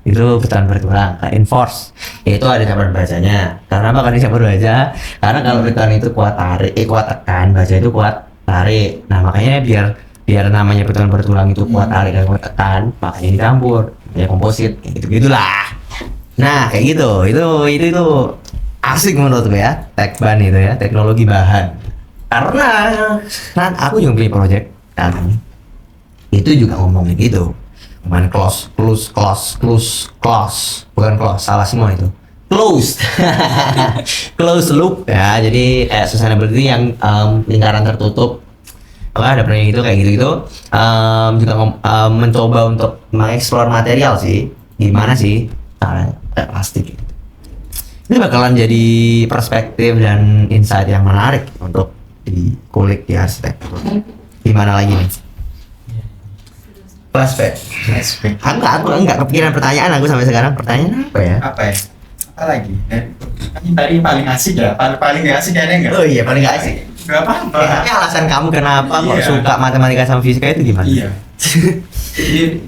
Itu beton bertulang, reinforced. Itu ada campuran bajanya. Karena apa kan campur baja? Karena kalau beton itu kuat tekan, baja itu kuat tarik. Nah, makanya biar namanya beton bertulang itu kuat tarik dan kuat tekan, makanya dicampur. Ya komposit, gitu-gitulah. Nah, kayak gitu. Itu asik menurut gue ya, tekban itu ya, teknologi bahan. Karena aku juga punya project kan itu juga ngomongin gitu, ngomongin close, bukan close, salah semua itu. closed closed loop ya, jadi sustainability yang lingkaran tertutup. Ada pernah gitu kayak gitu juga mencoba untuk mengeksplor material sih, gimana sih cara plastik ini bakalan jadi perspektif dan insight yang menarik untuk dikulik di arsitektur. Gimana lagi nih? Flashback. Aku enggak kepikiran pertanyaan aku sampai sekarang. Pertanyaan apa ya? Apa lagi? Ini tadi paling asik ya, paling gak asik ada nggak? Oh iya, paling gak asik. Gak apa-apa. Tapi alasan kamu kenapa kok Iya. suka matematika sama fisika itu gimana? Iya.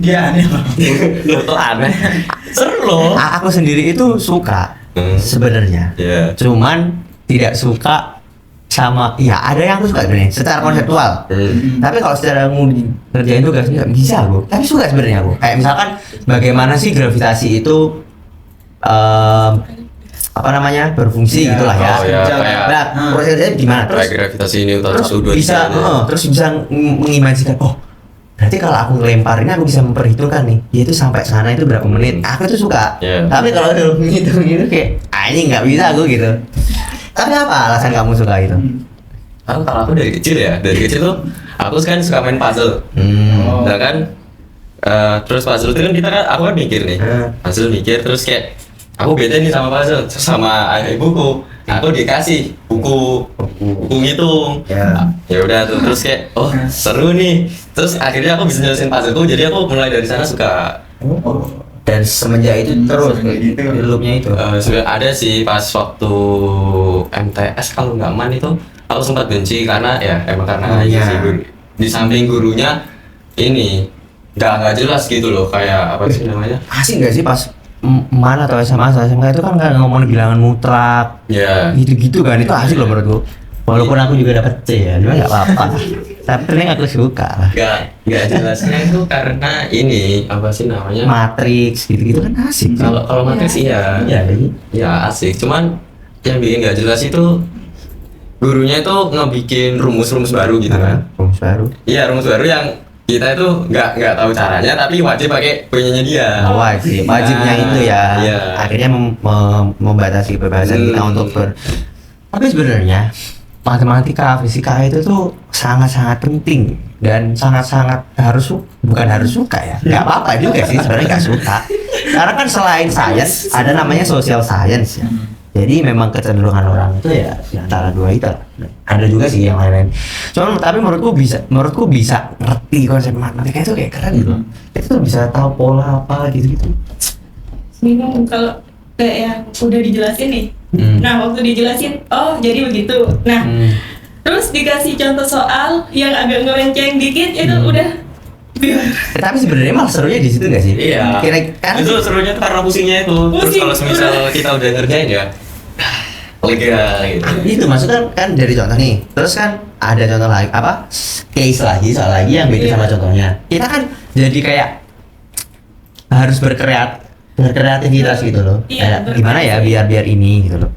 Dia aneh loh. Loh, aneh. Seru loh. Aku sendiri itu suka sebenarnya. Iya. Cuman tidak suka sama, ya ada yang aku suka sebenarnya secara konseptual. Tapi kalau secara ngerjain tugas nggak bisa aku. Tapi suka sebenarnya aku. Kayak misalkan bagaimana sih gravitasi itu apa namanya berfungsi Iya. gitulah ya. Oh ya, kayak Nah, prosesnya gimana? kayak Terus gravitasi Newton terus sudut bisa terus bisa mengimajinkan, oh berarti kalau aku ngelempar ini aku bisa memperhitungkan nih dia itu sampai sana itu berapa menit. Aku tuh suka. Iya. Tapi kalau udah ngitung gitu kayak ini nggak bisa aku gitu. Tapi apa alasan kamu suka itu? Kalau aku dari kecil tuh aku kan suka main puzzle. Oh. Nah kan terus puzzle itu kan aku kan mikir nih, puzzle mikir terus kayak aku beda nih sama puzzle sama ayah ibuku. Aku dikasih buku ngitung. Ya udah tuh terus kayak oh seru nih. Terus akhirnya aku bisa nyelesain puzzleku, jadi aku mulai dari sana suka. Dan semenjak itu terus semenjak itu. di loopnya itu. Sudah ada sih pas waktu MTS kalau nggak man itu aku sempat benci karena ya emang karena Iya. sih di samping gurunya ini nggak jelas gitu loh, kayak apa sih namanya? Asik nggak sih pas mana atau SMA SMK itu kan nggak ngomongin bilangan mutlak Ya. gitu-gitu kan, itu asik loh menurutku. Walaupun aku juga dapat C ya, cuma nggak apa-apa. Tapi paling aku suka. Nggak jelasnya itu karena ini apa sih namanya? Matrix gitu-gitu kan asik. Kalau matrix iya, Iya, jadi ya asik. Cuman yang bikin nggak jelas itu gurunya itu ngebikin rumus-rumus baru gitu kan? rumus baru. Iya, rumus baru yang kita itu nggak tahu caranya tapi wajib pakai punyanya dia. Wajibnya itu ya. Iya. Akhirnya membatasi kebebasan kita untuk Tapi sebenarnya matematika, fisika itu tuh sangat-sangat penting dan sangat-sangat bukan harus suka ya. Nggak apa-apa juga sih sebenarnya nggak suka. Karena kan selain sains ada namanya social science ya. Jadi memang kecenderungan orang itu ya di antara dua itu. Ada juga sih yang lain-lain. Cuman tapi menurutku bisa ngerti konsep matematika itu kayak keren gitu. Itu tuh bisa tahu pola apa gitu-gitu. Bingung kalau kayak yang udah dijelasin nih. Nah waktu dijelasin, oh jadi begitu. Nah terus dikasih contoh soal yang agak ngelenceng dikit itu udah. Tapi sebenarnya malah serunya di situ nggak sih? Iya. Karena Itu serunya tuh karena pusingnya itu. Terus Pusing. kalau semisal kita udah ngerjain ya lega gitu. itu maksudnya kan dari contoh nih, terus kan ada contoh lagi apa case lagi soal lagi yang beda Iya. sama contohnya. Kita kan jadi kayak harus berkreativitas gitu loh. Iya, Kayak gimana ya biar ini gitu loh.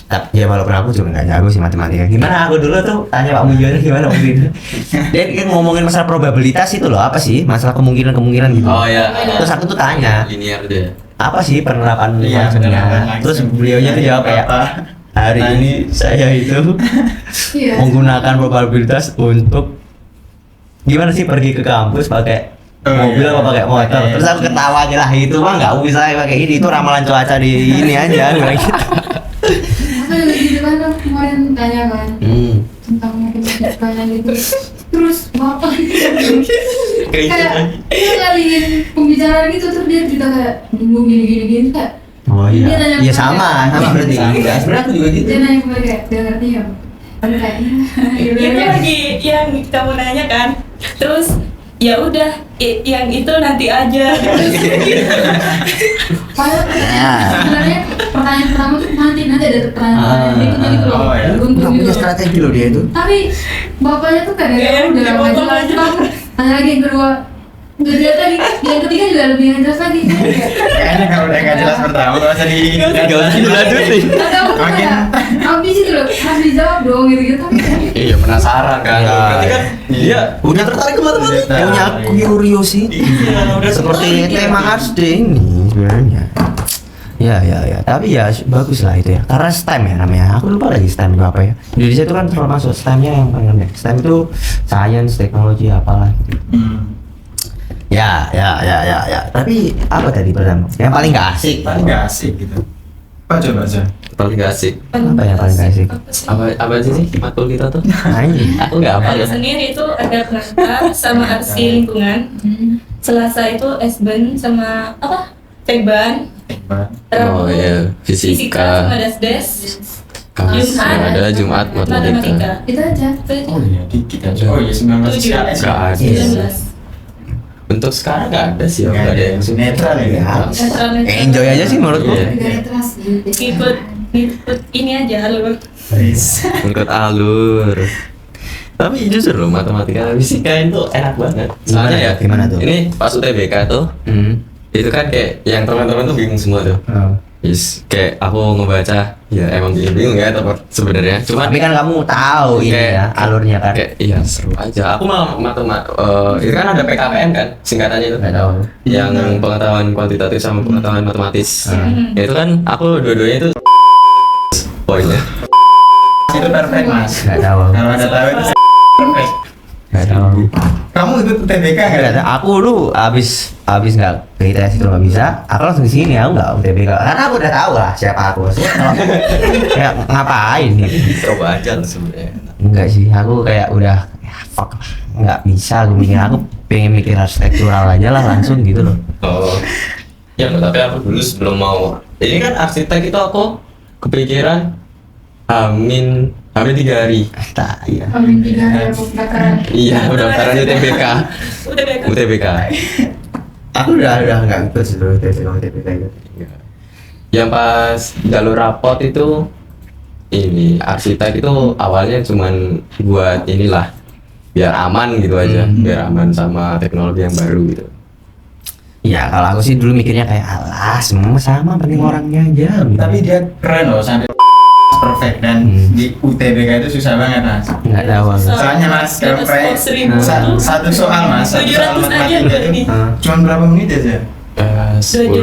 Tapi ya walaupun aku juga nggak jago sih matematika. Gimana aku dulu tuh tanya Pak Mujono gimana waktu itu. Dia kan ngomongin masalah probabilitas itu loh, apa sih masalah kemungkinan gitu. Oh ya. Terus aku tuh tanya Linear deh. apa sih penerapan Iya, langsungnya. penerapan langsung. Terus beliaunya tuh jawab kayak hari ini saya itu Iya. menggunakan probabilitas untuk gimana sih pergi ke kampus pakai mobil iya. apa pakai motor. Terus aku ketawa aja lah, itu mah nggak bisa pakai ini, itu ramalan cuaca di ini aja aku bilang gitu. Aku juga gitu kan kemarin tanya kan tentang matematika gitu. Terus bapak kayak dia ngalihin pembicaraan gitu, terus dia cerita kayak bingung gini kayak Oh Dia iya, nanya iya kembali. sama berarti. Ya, sebenarnya aku juga gitu. dia nanya kembali kayak dia ngerti ya. Aku kayak Itu lagi yang kamu nanya kan. Terus ya udah yang itu nanti aja. Padahal Ya. sebenarnya pertanyaan pertama tuh nanti ada pertanyaan berikutnya gitu loh. Oh, ya. Beruntung Nggak gitu punya loh. strategi loh dia itu. Tapi bapaknya tuh kadang-kadang udah Kayak nggak potong jelas aja. banget. Tanya lagi yang kedua. Udah jelas lagi. Yang ketiga juga lebih nggak jelas lagi. Kayaknya kalau udah nggak jelas pertama nggak usah Nggak usah dilanjutin. Atau aku Makin- kayak ambis itu loh. Harus dijawab dong gitu-gitu. Tapi Iya penasaran kan. Iya. Berarti kan dia Udah tertarik ke matematika. Punya curiosity. Iya, udah Seperti tertarik, tema iya. SD ini sebenarnya. Ya, tapi ya bagus lah itu ya. Karena STEM ya namanya. Aku lupa lagi STEM itu apa ya. Indonesia itu kan termasuk STEM-nya yang paling penting. STEM itu science, teknologi, apalah gitu. Ya. Tapi apa tadi pertama? Yang paling gak asik. Paling gak asik gitu. Apa coba aja? Paling gak asik. Apa yang paling gak asik? Apa aja sih matkul kita tuh? Nah ini. Aku nggak apa Hari ya. Senin itu ada pengantar sama arsi lingkungan. Selasa itu SBAN sama apa? Tekban. Oh iya, Fisika sama fisika. Dasdes. Kamis ada Jumat matematika. Itu aja. Oh iya, dikit aja. Oh iya, 19 SKS. Nggak ada. 19. Untuk sekarang nggak ada sih, Nggak ada yang netral ya. Enjoy aja sih menurutku. Iya. Dari terus Ngikut ini aja alur. Ikut alur. Tapi jujur loh matematika fisika itu enak banget. Soalnya ya Gimana tuh? Ini pas UTBK tuh itu kan kayak yang teman-teman tuh bingung semua tuh. Yes, kayak aku ngebaca ya emang bingung ya sebenarnya. Cuma Tapi kan kamu tahu ini kayak- ya alurnya kan. kayak iya seru aja. Aku malah itu kan ada PKPM kan singkatannya itu. Nggak tahu. Yang pengetahuan kuantitatif sama pengetahuan matematis. Ya itu kan aku dua-duanya itu poinnya. Itu perfect mas. Nggak tahu. Kalau ada tahu itu perfect. Nggak tahu. Kamu itu TBK Nggak kan? tahu. Aku dulu abis nggak ke ITS itu nggak bisa. Aku langsung di sini. Aku nggak UTBK karena aku udah tahu lah siapa aku. Maksudnya kalau kayak ngapain gitu. Coba aja lah sebenarnya. Enggak sih. Aku kayak udah ya fuck lah. Nggak bisa. Aku mikir aku pengen mikir arsitektural aja lah langsung gitu loh. Oh. Ya enggak, tapi aku dulu sebelum mau ini kan arsitek itu aku kepikiran Amin 3 hari. Tak iya. Paling tiga ada pembakaran. Iya, pendaftaran UTBK. UTBK. Aku udah nggak ikut seluruh UTBK itu. Yang pas jalur rapot itu ini arsitek itu awalnya cuman buat inilah biar aman gitu aja, biar aman sama teknologi yang baru gitu. Ya kalau aku sih dulu mikirnya kayak alah semua sama penting orangnya aja. Tapi dia keren loh sampai perfect dan di UTBK itu susah banget mas. Nggak tahu aku. Soalnya mas kalau kayak satu soal mas, satu soal 700 aja matematika berarti. itu cuma berapa menit aja? 10.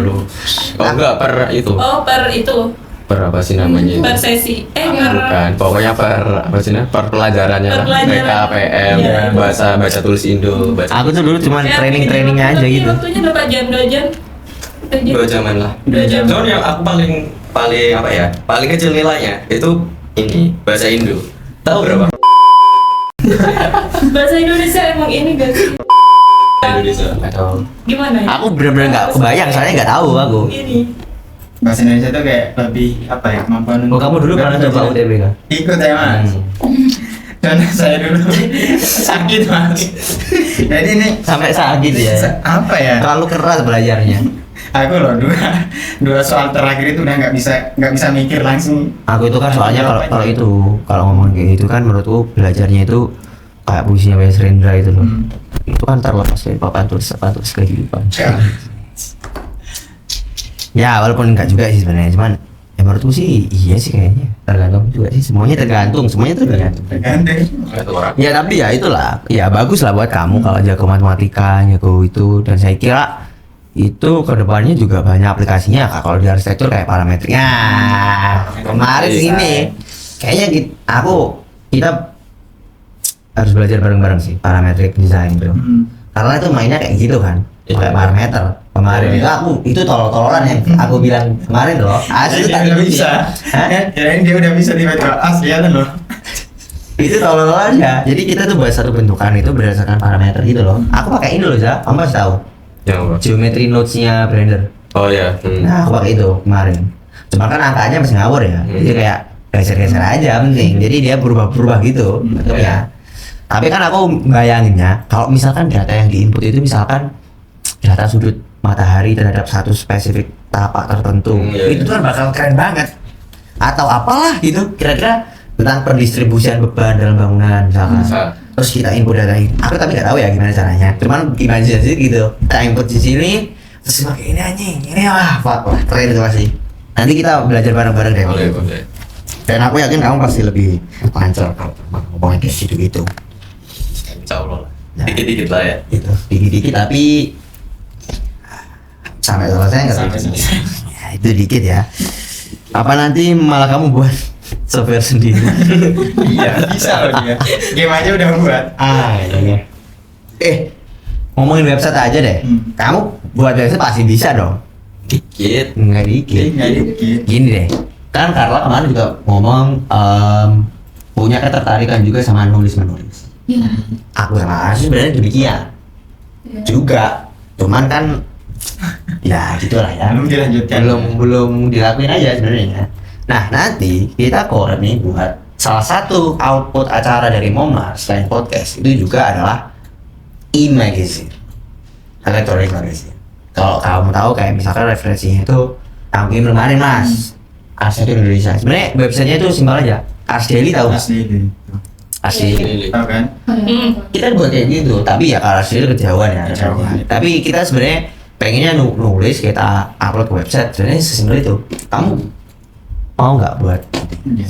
Oh enggak per itu. Oh per itu Per apa sih namanya itu? per sesi. Bukan, pokoknya per apa sih namanya? Per pelajarannya Per lah. pelajaran. PKPM, Iya. baca tulis Indo, baca Aku tuh dulu cuma Ya, trainingnya aja tapi gitu. Waktunya berapa jam? 2 jam? 2 jaman lah. 2 jam. Cuman yang aku paling apa ya? Paling kecil nilainya itu ini bahasa Indo. Tahu berapa? Bahasa Indonesia emang ini gak sih? Indonesia. Nggak tahu. Gimana ya? Aku bener-bener nggak kebayang soalnya nggak tahu aku. Ini. Bahasa Indonesia itu kayak lebih apa ya kemampuan. Oh kamu dulu pernah coba UTBK? Ikut ya mas. Karena saya dulu sakit mas. Jadi ini Sampai sakit ya. apa ya? Terlalu keras belajarnya. Aku loh dua soal terakhir itu udah nggak bisa mikir langsung. Aku itu kan soalnya kalau ngomong kayak gitu kan menurutku belajarnya itu kayak puisinya Wes Rendra itu loh. Itu kan terlepas dari papan tulis kehidupan. Ya walaupun enggak juga sih sebenarnya, cuman ya menurutku sih iya sih kayaknya tergantung juga sih, semuanya tergantung. Ganti. Satu orang. Ya tapi ya itulah, ya bagus lah buat kamu kalau jago matematika, jago itu, dan saya kira itu kedepannya juga banyak aplikasinya Kak, kalau di arsitektur kayak parametriknya. Kemarin ini kayaknya kita harus belajar bareng-bareng sih parametrik desain itu. Karena itu mainnya kayak gitu kan, kayak parameter. Kemarin itu itu tolol-tololan yang aku bilang kemarin loh. Asli Dia tadi udah bisa. Hah? Kirain dia udah bisa tiba-tiba kelihatan loh. Itu tolol-tololan ya. Jadi kita tuh buat satu bentukan itu berdasarkan parameter gitu loh. Aku pakai ini loh Za, kamu pasti tahu. Yang apa? Geometry notes-nya Blender. Oh ya. Nah, aku pakai itu kemarin. Cuma kan angkanya masih ngawur ya. Jadi kayak geser-geser aja penting. Jadi dia berubah-berubah gitu bentuknya. Tapi kan aku bayanginnya kalau misalkan data yang diinput itu misalkan data sudut matahari terhadap satu spesifik tapak tertentu. Itu kan bakal keren banget. Atau apalah gitu kira-kira tentang pendistribusian beban dalam bangunan misalkan. Terus kita input data ini. Aku tapi nggak tahu ya gimana caranya. Cuman imajinasi gitu. Kita input di sini, terus pakai ini anjing. Ini wah keren itu pasti. Nanti kita belajar bareng-bareng deh. Boleh. Dan aku yakin kamu pasti lebih lancar kalau ngomongin kayak gitu-gitu. Insya Allah. Nah. Dikit-dikit lah ya. Gitu. Dikit-dikit tapi sampai selesai nggak Sampai sih? selesai. Ya itu itu dikit ya. Apa nanti malah kamu buat software sendiri? Iya, bisa loh dia. Game aja udah buat. Iya. Ngomongin website aja deh. Kamu buat website pasti bisa dong. Dikit. Nggak dikit. Nggak dikit. Gini deh, kan Carla kemarin juga ngomong punya ketertarikan juga sama nulis-menulis. Iya. Aku sama Arsi sebenarnya demikian juga, cuman kan ya gitulah ya. Belum dilanjutkan. Belum dilakuin aja sebenarnya. Nah nanti kita collab nih buat salah satu output acara dari Momar selain podcast itu juga adalah e-magazine, electronic magazine. Kalau kamu tahu kayak misalkan referensinya itu yang kemarin Mas, Ars itu Indonesia. Sebenarnya websitenya itu simpel aja, Ars Daily tahu nggak? Asli itu. Ars Daily. Tahu kan? Kita buat kayak gitu, tapi ya kalau Ars Daily kejauhan ya. Kejauhan. Tapi kita sebenarnya pengennya nulis kita upload ke website. Sebenarnya sesimpel itu. Kamu mau nggak buat? Iya.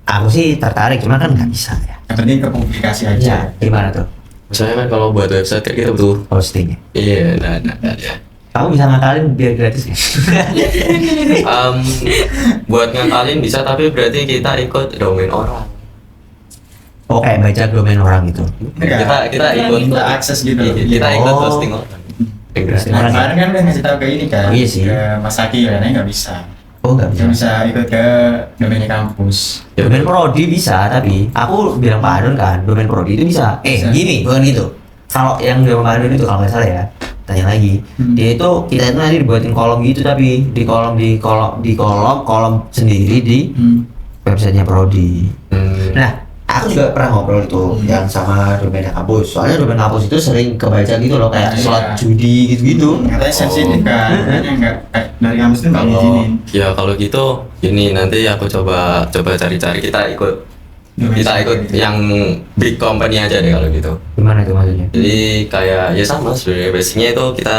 Aku sih tertarik, cuma kan nggak bisa ya. Yang penting ke publikasi Ya, aja. gimana tuh Misalnya kan kalau buat website kayak kita butuh. postingnya? Iya, nah. Kamu bisa ngakalin biar gratis ya? Buat ngakalin bisa, tapi berarti kita ikut domain orang. Oh kayak baca domain orang gitu. Enggak. Kita ikut Minta akses gitu. Kita ikut Oh. posting orang. Yang gratis. Nah, kemarin kan udah ngasih tahu ke ini kan. Oh, iya sih. Ke Mas Aki katanya nggak bisa. Oh nggak bisa. Nggak bisa ikut ke domainnya kampus. Domain prodi bisa, tapi aku bilang Pak Adun kan, domain prodi itu bisa. Bisa. Gini, bukan gitu. Kalau yang domain Pak Adun itu kalau nggak salah ya, tanya lagi. Dia itu kita itu nanti dibuatin kolom gitu, tapi di kolom sendiri di websitenya prodi. Nah, aku juga pernah ngobrol itu yang sama domainnya kampus. Soalnya domain kampus itu sering kebaca gitu loh, kayak Iya. slot judi gitu-gitu. Katanya sensitif kan. Katanya nggak dari kampus tuh nggak Kalau ngizinin. ya kalau gitu, ini nanti aku coba cari-cari, kita ikut yang big company aja deh kalau gitu. Gimana itu maksudnya? Jadi kayak ya sama sebenarnya, basicnya itu kita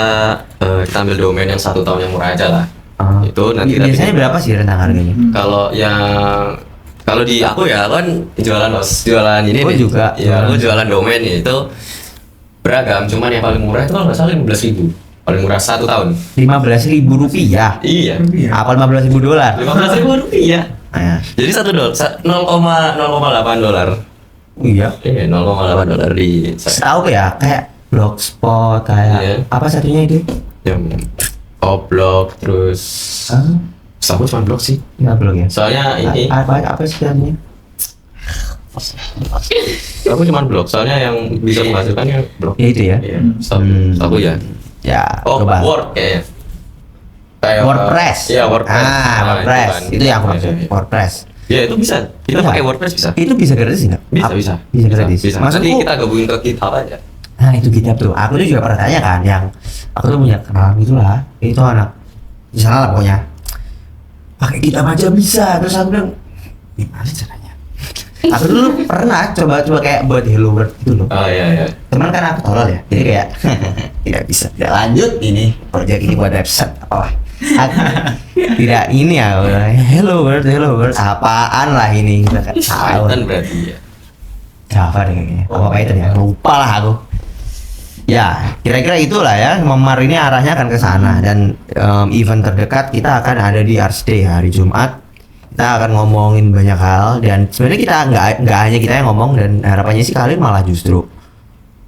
ambil domain yang 1 tahun yang murah aja lah. Itu nanti biasanya berapa sih rentang harganya? Kalau di aku ya kan jualan ini Oh, nih. juga. Ya aku jualan domain nih, itu beragam, cuman yang paling murah itu kalau nggak salah 15.000, paling murah 1 tahun. Rp15.000. Iya, Apa $15.000? 15.000 rupiah. Nah, Jadi $0.08. iya. Iya, $0.8 di Setahu ya, kayak blogspot kayak Iya. apa satunya itu? yang blog, terus aku cuma blog sih. Nggak blog ya? Soalnya ini Apa sih namanya? aku cuma blog, soalnya yang bisa menghasilkan ya blog. Ya itu ya. Iya, aku ya. Ya, Oh, coba. Word kayaknya. Kayak WordPress. Iya, WordPress. WordPress. Itu yang aku maksud. Iya. WordPress. Ya, itu bisa. Kita Bisa. pakai WordPress bisa. Itu bisa gratis nggak? Bisa. Bisa gratis. Bisa. Nanti Maksudku, kita gabungin ke GitHub aja. nah itu GitHub tuh. Aku tuh juga pernah tanya kan, yang aku tuh punya kenalan gitulah. Itu anak di sana lah pokoknya. Pakai GitHub aja bisa. Terus aku bilang, gimana caranya? Aku dulu pernah coba kayak buat Hello World gitu loh. Oh iya. Teman kan aku tolol ya, jadi kayak tidak bisa, tidak lanjut ini proyek ini buat website apalah. Tidak ini ya, hello world, apaan lah ini kita kan tahu. Python berarti ya. Java deh kayaknya, apa Python ya, lupa lah aku. Ya, kira-kira itulah ya, Memar ini arahnya akan ke sana dan event terdekat kita akan ada di Ars Day hari Jumat. Kita akan ngomongin banyak hal dan sebenarnya kita nggak hanya kita yang ngomong, dan harapannya sih kalian malah justru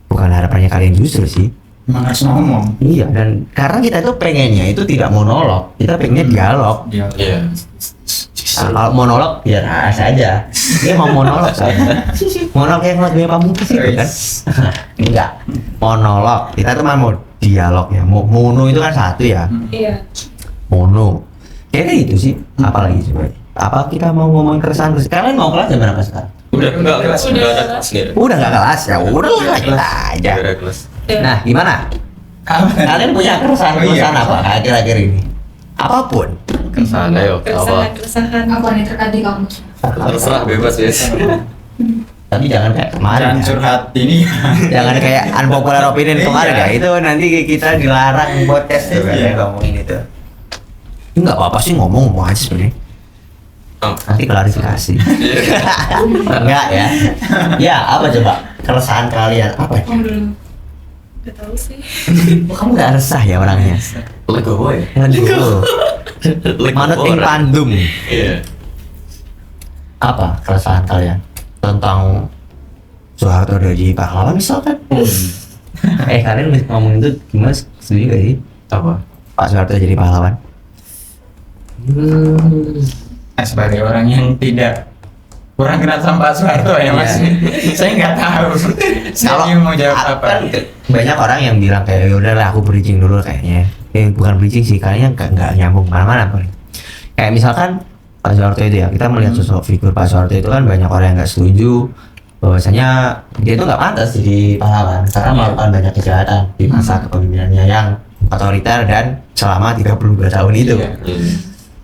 bukan harapannya kalian justru sih. Emang harus ngomong. Iya, dan karena kita tuh pengennya itu tidak monolog, kita pengennya dialog. Dia Iya. Nah, kalau monolog biar aja. Dia mau monolog soalnya. Monolog yang lagunya Pamungkas itu kan? Enggak. Monolog. Kita tuh mau dialog ya. Mono itu kan satu ya. Iya. Mono. Kayaknya itu sih. Apalagi coba. Apa kita mau ngomongin keresahan? Kalian mau kelas jam berapa sekarang? Udah enggak Udah ada kelas nih. Udah nggak kelas ya. Udah lah kita aja. Udah ada kelas. Nah, gimana? Kalian punya keresahan apa akhir-akhir ini? Apapun. Keresahan ayo apa? Keresahan. Apa nih terkait di kampus? Terserah bebas guys. Tapi jangan kayak kemarin jangan ya. curhat ini. Jangan kayak unpopular opinion kemarin ya. Itu nanti kita dilarang podcast tuh kan ya ngomongin itu. Enggak apa-apa sih, ngomong aja sebenarnya. Oh. Nanti klarifikasi. Enggak ya. Ya, apa coba? Keresahan kalian apa ya? Om dulu. Gak tahu sih. Oh, kamu nggak resah ya orangnya? Legowo ya. Aduh. Manut ing pandum. Iya. Apa keresahan kalian tentang Soeharto jadi pahlawan misalkan? Kalian ngomong itu gimana? Setuju gak sih? Apa? Pak Soeharto jadi pahlawan? Sebagai orang yang tidak kurang kenal sama Pak Soeharto ya mas, saya nggak tahu. Saya mau jawab apa? Kan banyak orang yang bilang kayak yaudah lah aku bridging dulu kayaknya. Bukan bridging sih, kayaknya nggak nyambung kemana-mana paling. Kayak misalkan Pak Soeharto itu ya, kita melihat sosok figur Pak Soeharto itu kan banyak orang yang nggak setuju bahwasanya dia itu nggak pantas jadi pahlawan karena melakukan banyak kejahatan di masa kepemimpinannya yang otoriter dan selama 32 tahun itu. Iya.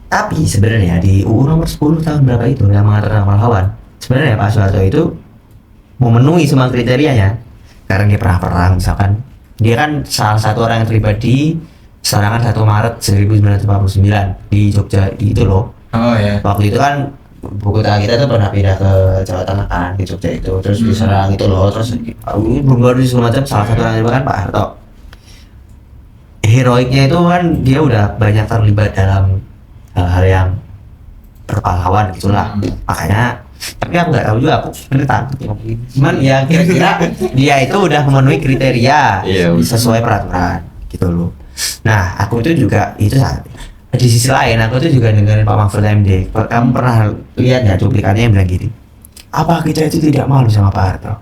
Tapi sebenarnya di UU nomor 10 tahun berapa itu yang mengatakan pahlawan, sebenarnya Pak Soeharto itu memenuhi semua kriterianya karena dia pernah perang misalkan. Dia kan salah satu orang yang terlibat di serangan 1 Maret 1949 di Jogja itu loh. Oh ya. Waktu itu kan buku kita tuh pernah pindah ke Jawa Tengah kan, di Jogja itu, terus diserang itu loh, terus belum baru semacam salah satu orang yang kan Pak Harto. Heroiknya itu kan dia udah banyak terlibat dalam hal-hal yang berpahlawan gitulah. Makanya, tapi aku nggak tahu juga, aku sebenarnya takut ya. Cuman ya kira-kira dia itu udah memenuhi kriteria sesuai peraturan gitu loh. Nah, aku itu juga itu saat di sisi lain aku tuh juga dengerin Pak Mahfud MD. Kamu pernah lihat nggak cuplikannya yang bilang gini? Apa kita itu tidak malu sama Pak Harto?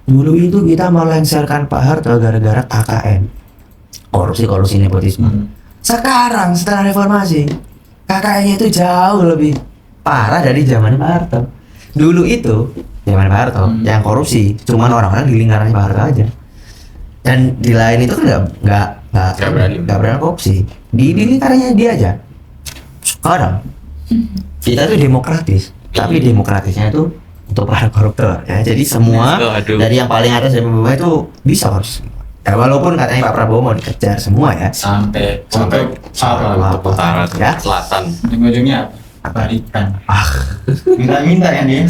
Dulu itu kita melengsarkan Pak Harto gara-gara KKN, korupsi nepotisme. Sekarang setelah reformasi, KKN-nya itu jauh lebih parah dari zaman Pak Harto. Dulu itu zaman Pak Harto yang korupsi cuman orang-orang di lingkarannya Pak Harto aja. Dan di lain itu kan nggak berani korupsi di lingkarannya dia aja. Sekarang kita tuh demokratis, tapi demokratisnya itu untuk para koruptor ya. Jadi semua dari yang paling atas dan bawah itu bisa korupsi. Ya, walaupun katanya Pak Prabowo mau dikejar semua ya. Sampai utara ya. Selatan. Ujung-ujungnya apa? Ikan. Minta-minta kan dia.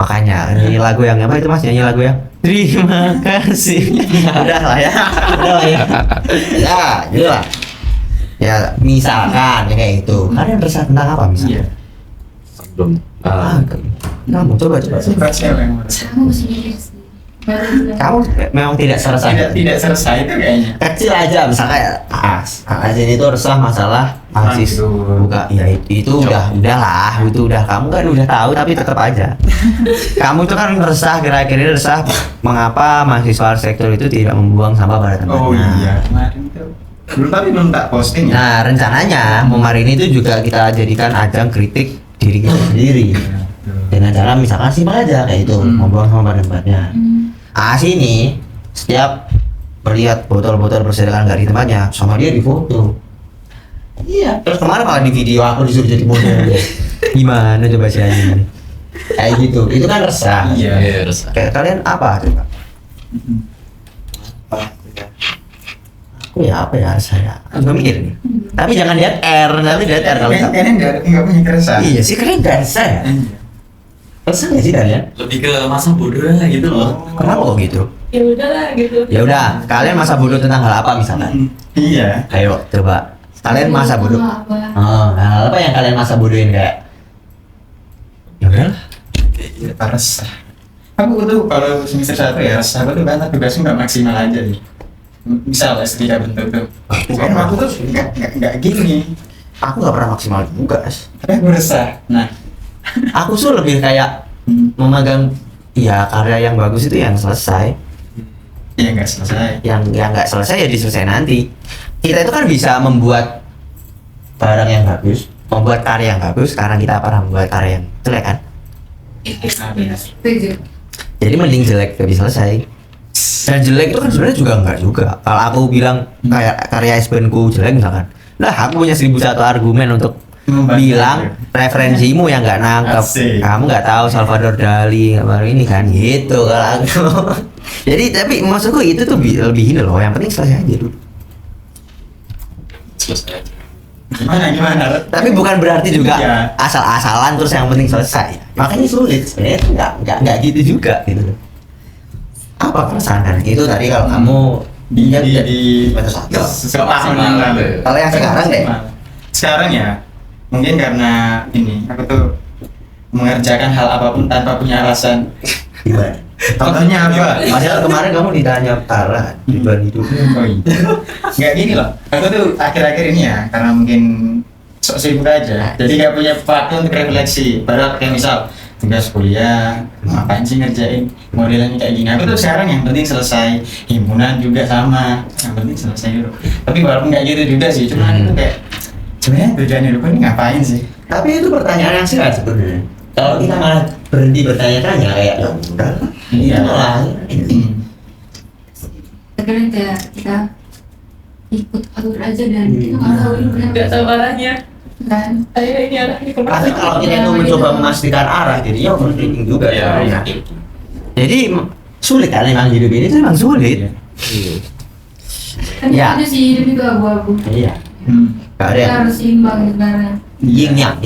Makanya nyanyi lagu yang apa itu mas? Nyanyi lagu yang terima kasih. Udah lah ya. Ya, gitu lah. Ya, misalkan ya kayak itu. Kalian resah tentang apa misalnya? Belum. Kamu coba. Siapa yang merasa? Kamu sendiri sih. Kamu memang tidak selesai. Tidak selesai itu kayaknya. Kecil aja misalnya kayak ini tuh resah masalah mahasiswa buka ya itu udahlah itu udah kamu kan udah tahu tapi tetap aja kamu tuh kan resah kira-kira resah mengapa mahasiswa sektor itu tidak membuang sampah pada tempatnya. Oh iya kemarin tuh belum tak posting ya. Nah rencananya hari ini itu juga kita jadikan ajang kritik diri kita sendiri dengan cara misalkan simpel aja kayak itu membuang sampah pada tempatnya. Sini setiap melihat botol-botol berserakan nggak di tempatnya sama dia difoto. Iya. Terus kemarin malah di video aku disuruh jadi model. Gimana coba sih ini? Kayak gitu. Itu kan resah. Iya. Resah. Kayak kalian apa coba? Aku ya apa ya saya? Agak mikir nih. Tapi jangan lihat R, nanti lihat R kalau tak. Kalian nggak punya keresahan. Iya sih kalian nggak resah ya? Resah nggak sih kalian? Lebih ke masa bodoh lah gitu loh. Kenapa kok gitu? Ya udahlah gitu. Ya udah, kalian masa bodoh tentang hal apa misalkan? Iya. Ayo coba. Kalian masa bodoh. Hal apa yang kalian masa bodohin kayak? Ya udah. Iya, resah. Aku tuh kalau semester 1 ya resah, aku tuh karena tugasnya nggak maksimal aja nih. Misal S3 bentuk tuh. Bukan aku tuh nggak gini. Aku nggak pernah maksimal juga, Tapi aku resah. Nah, aku tuh lebih kayak memegang ya karya yang bagus itu yang selesai. ya nggak selesai. Yang nggak selesai ya diselesai nanti. Kita itu kan bisa membuat barang yang bagus, membuat karya yang bagus karena kita pernah membuat karya yang jelek kan. Setuju. Jadi mending jelek tapi selesai. Dan jelek itu kan sebenarnya juga enggak juga. Kalau aku bilang kayak karya SBN-ku jelek misalkan, lah aku punya 1001 argumen untuk bilang referensimu yang nggak nangkep. Asik. Kamu nggak tahu Salvador Dali baru ini kan gitu kalau aku. Jadi tapi maksudku itu tuh lebih ini loh. Yang penting selesai aja dulu. Selesai aja. Gimana? Tapi bukan berarti juga Iya. asal-asalan terus yang penting selesai. Makanya sulit sebenarnya itu nggak gitu juga gitu. Apa keresahan itu tadi kalau kamu di semester satu? setahun yang lalu. Kalau yang sekarang deh? Sekarang ya, mungkin karena ini aku tuh mengerjakan hal apapun tanpa punya alasan. Gimana? Contohnya apa? Padahal kemarin kamu ditanya Tara tujuan hidupnya. Oh iya. Nggak gini loh. Aku tuh akhir-akhir ini ya, karena mungkin sok sibuk aja. Jadi nggak punya waktu untuk refleksi. Padahal kayak misal tugas kuliah, ngapain sih ngerjain modelnya kayak gini. Aku tuh sekarang yang penting selesai, himpunan juga sama, yang penting selesai dulu. Tapi walaupun nggak gitu juga sih, cuma itu kayak sebenarnya tujuan hidup ini ngapain sih? Tapi itu pertanyaan yang sehat sebenarnya. Kalau kita malah berhenti bertanya-tanya kayak ya udah, Iya. malah. Terkadang kayak kita ikut alur aja dan kita nggak tahu ini nggak benar tahu arahnya. kan. Ayo ini arahnya kemana? Tapi kalau kita itu mencoba memastikan arah, jadinya overthinking juga Iya. ya. Jadi sulit kan memang hidup ini tuh memang sulit. Kan Ya. itu sih hidup itu abu-abu. Iya. Gak ada Kita yang harus seimbang sebenarnya. yin yang.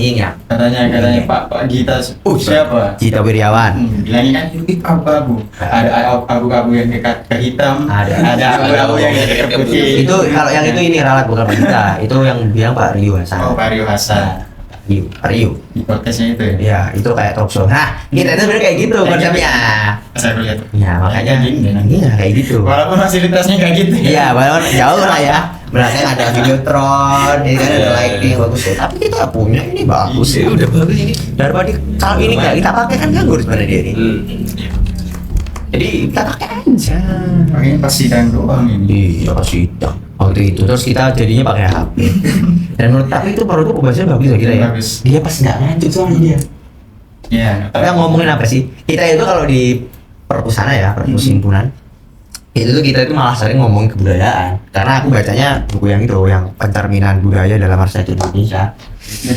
Katanya Pak Gita, siapa? Cita Wirjawan. Bilangnya kan hidup itu abu-abu. Ada abu-abu yang dekat ke hitam, Ada. abu-abu yang dekat ke putih. Itu kalau yang itu ini ralat bukan Pak Gita. Itu yang bilang Pak Rio Hasan. Oh, Pak Rio Hasan Rio. di podcastnya itu ya. Ya, itu kayak talk show. Nah, kita itu sebenarnya kayak gitu konsepnya. Saya lihat. Ya, makanya gini. iya kayak gitu. Walaupun fasilitasnya kayak gitu. Iya, walaupun jauh lah ya. Belakang ada Videotron, ini kan ada lighting bagus ya. Tapi kita punya ini bagus ya. Udah bagus ini. Daripada kalau ini nggak kita pakai kan nganggur sebenarnya dia ini. Jadi kita pakai aja. Makanya pas sidang doang ini. Iya pasti waktu itu terus kita jadinya pakai HP. Dan menurut tapi itu menurutku pembahasannya bagus ya kita ya. Bagus. Dia pas nggak lanjut soalnya dia. Iya. Kita ngomongin apa sih? Kita itu kalau di perpusana ya, perpus himpunan itu tuh kita itu malah sering ngomongin kebudayaan karena aku bacanya buku yang itu yang pencerminan budaya dalam masyarakat Indonesia.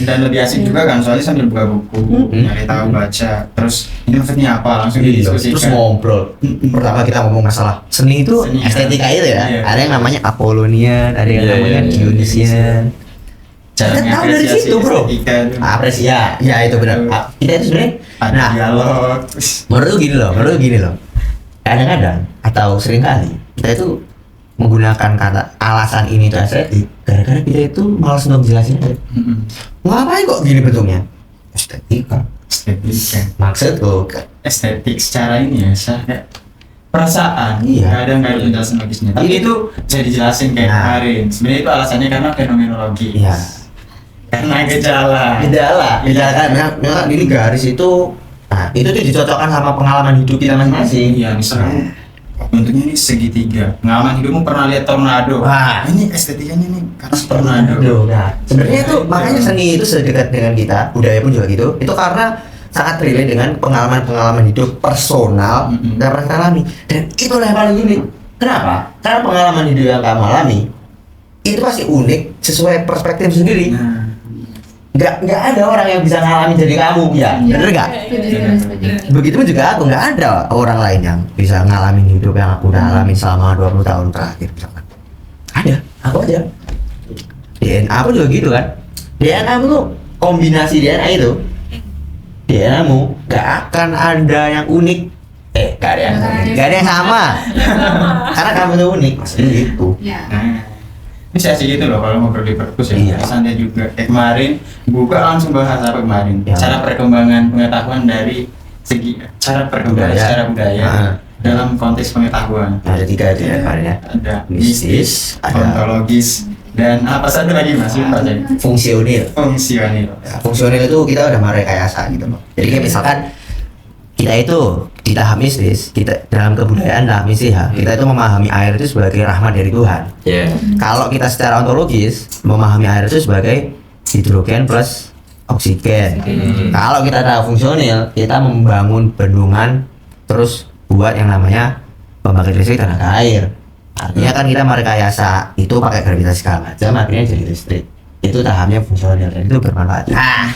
Dan lebih asik juga kan soalnya sambil buka buku, nyari tahu baca, terus ini maksudnya apa langsung Terus didiskusikan. ngobrol. Pertama kita ngomong masalah seni itu Seni, estetika itu ya. iya. Ada yang namanya Apollonian, ada yang Iya, namanya iya, iya. Dionysian. Cara Kita tahu dari mengapresiasi situ bro. estetika itu. Apresiasi, ya itu benar. Kita itu sebenarnya. Ada Nah, dialog. menurut gini loh. Kadang-kadang atau seringkali kita itu menggunakan kata alasan ini tuh estetik gara-gara kita itu malas untuk jelasin aja. Ngapain kok gini bentuknya? Estetika. Estetika. Maksudku Estetik secara ini ya, kayak perasaan. Iya. Kadang nggak ada penjelasan logisnya. Tapi Ini- itu bisa dijelasin kayak Nah. kemarin. Sebenarnya itu alasannya karena fenomenologi. Iya. Karena gejala. Gejala kan memang ini garis itu nah itu tuh dicocokkan sama pengalaman hidup kita masing-masing. Iya, misalnya bentuknya ini segitiga. Pengalaman hidupmu pernah lihat tornado. Wah. Ini estetikanya nih karena tornado. Nah, sebenarnya itu makanya seni itu sedekat dengan kita, budaya pun juga gitu. Itu karena sangat relate dengan pengalaman-pengalaman hidup personal Mm-mm. yang pernah kita alami. Dan itu yang paling unik. Kenapa? Karena pengalaman hidup yang kamu alami itu pasti unik sesuai perspektif sendiri. Nah, Nggak ada orang yang bisa ngalamin jadi kamu, ya bener nggak? Setuju. Begitupun juga aku, nggak ada orang lain yang bisa ngalamin hidup yang aku udah alamin selama 20 tahun terakhir misalkan. Ada, aku aja. DNA aku juga gitu kan. DNA aku tuh kombinasi DNA itu. DNA mu nggak akan ada yang unik. Nggak ada yang unik. Nggak ada yang sama. Karena kamu tuh unik, maksudnya gitu. Ya. nah. Bisa sih gitu loh kalau ngobrol di perpus ya. Iya. Santai juga. Kayak kemarin buka langsung bahas apa kemarin? Ya. Cara perkembangan pengetahuan dari segi cara perkembangan Budaya. secara budaya Ah. dalam konteks pengetahuan. Ada 3 itu ya kemarin ya. Ada Mistis, mistis, ada- ontologis, dan apa satu lagi mas? Lupa saya. Fungsionil. Fungsional. Ya, fungsional itu kita udah merekayasa gitu loh. Jadi kayak misalkan kita itu di tahap mistis, kita dalam kebudayaan tahap mistis ya, kita itu memahami air itu sebagai rahmat dari Tuhan. Iya. Kalau kita secara ontologis memahami air itu sebagai hidrogen plus oksigen. Kalau kita tahu fungsional, kita membangun bendungan terus buat yang namanya pembangkit listrik tenaga air. Artinya kan kita merekayasa itu pakai gravitasi segala macam, akhirnya jadi listrik. Itu tahapnya fungsional dan itu bermanfaat. Nah,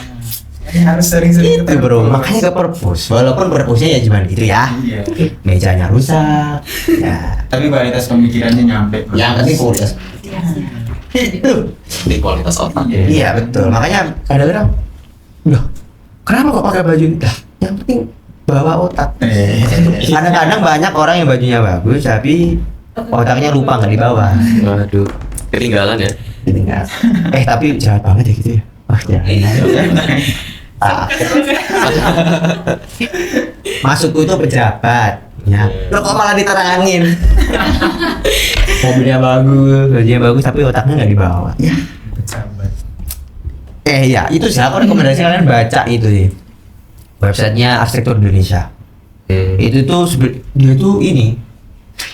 Harus sering-sering itu bro, makanya ke perpus. Walaupun perpusnya ya cuma gitu ya, Iya. mejanya rusak, ya. Tapi kualitas pemikirannya nyampe. bro. Yang penting kualitas. Itu. Di kualitas otak. Iya betul. Makanya kadang-kadang, loh, kenapa kok pakai baju ini? Lah, yang penting bawa otak. Kadang-kadang banyak orang yang bajunya bagus tapi otaknya lupa nggak dibawa. Waduh, ketinggalan ya. Tinggal. Tapi jahat banget ya gitu ya. Wah jahat. Masukku itu pejabat. Ya. Lo kok malah diterangin? Mobilnya bagus, bajunya bagus tapi otaknya nggak dibawa. Ya. Ya itu sih aku rekomendasi kalian baca itu sih. Websitenya Arsitektur Indonesia. Itu tuh dia tuh ini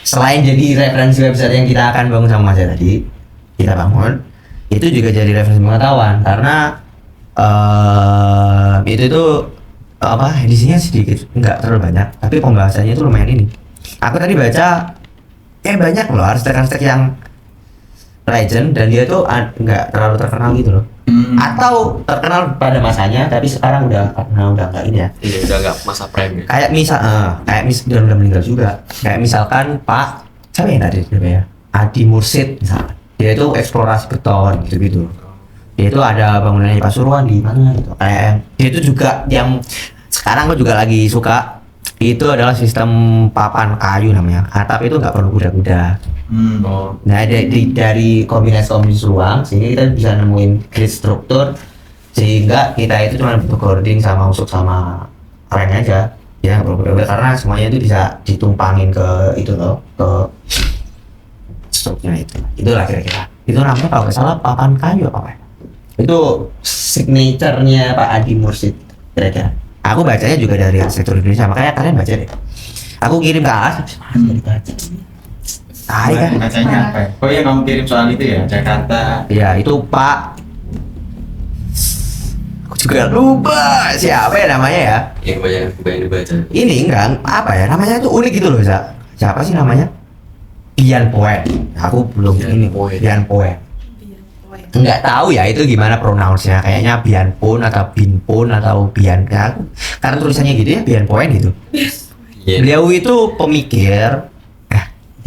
selain jadi referensi website yang kita akan bangun sama Mas tadi, kita bangun, itu juga jadi referensi pengetahuan karena itu tuh apa edisinya sedikit, nggak terlalu banyak, tapi pembahasannya itu lumayan ini. Aku tadi baca banyak loh arsitek-arsitek yang legend dan dia tuh nggak terlalu terkenal gitu loh. Atau terkenal pada masanya tapi sekarang udah nggak ini ya. Iya, udah nggak masa prime ya. Kayak misal udah meninggal juga. Kayak misalkan Pak siapa yang tadi ya? Adi Mursid misalkan. Dia itu eksplorasi beton gitu-gitu. Dia itu ada bangunannya di Pasuruan di mana gitu. Kayak dia itu juga yang sekarang aku juga lagi suka itu adalah sistem papan kayu namanya. Atap itu nggak perlu kuda-kuda. Nah dari kombinasi ruang sehingga kita bisa nemuin grid struktur sehingga kita itu cuma butuh cording sama usuk sama reng aja ya karena semuanya itu bisa ditumpangin ke itu loh ke strukturnya itulah kira-kira itu namanya kalau nggak salah papan kayu apa itu signaturenya Pak Adi Mursid kira-kira aku bacanya juga dari Arsitektur Indonesia makanya kalian baca deh aku kirim ke Aas dibaca kan? Bacanya apa ya? Oh yang kamu kirim soal itu ya, Jakarta. Ya itu Pak. Aku juga lupa siapa ya namanya ya. Yang banyak dibaca. Ini enggak apa ya namanya itu unik gitu loh siapa sih namanya? Bian Poet. Aku belum ini Bian Poet. Enggak tahu ya itu gimana pronounce-nya kayaknya Bian Pon atau Bin Pon atau Bian karena tulisannya gitu ya Bian Poet gitu. Yeah. Beliau itu pemikir.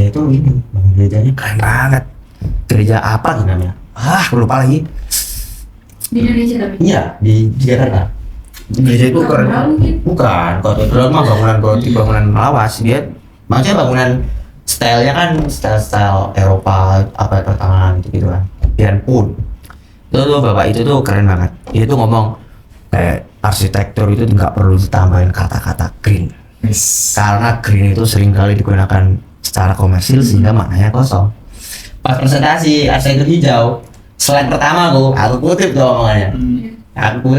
Ya itu ini bangun gerejanya keren banget. Gereja apa gitu namanya? Aku lupa lagi. Di Indonesia tapi. Iya di Jakarta. Gereja itu keren. Bukan katedral mah bangunan gotik bangunan lawas dia. Maksudnya bangunan stylenya kan style Eropa apa pertengahan gitu kan. Bian Pun. Itu tuh bapak itu tuh keren banget. Dia tuh ngomong kayak arsitektur itu nggak perlu ditambahin kata-kata green. Karena green itu sering kali digunakan secara komersil sehingga maknanya kosong. Pas presentasi arsitektur hijau, slide pertama aku kutip tuh omongannya. Aku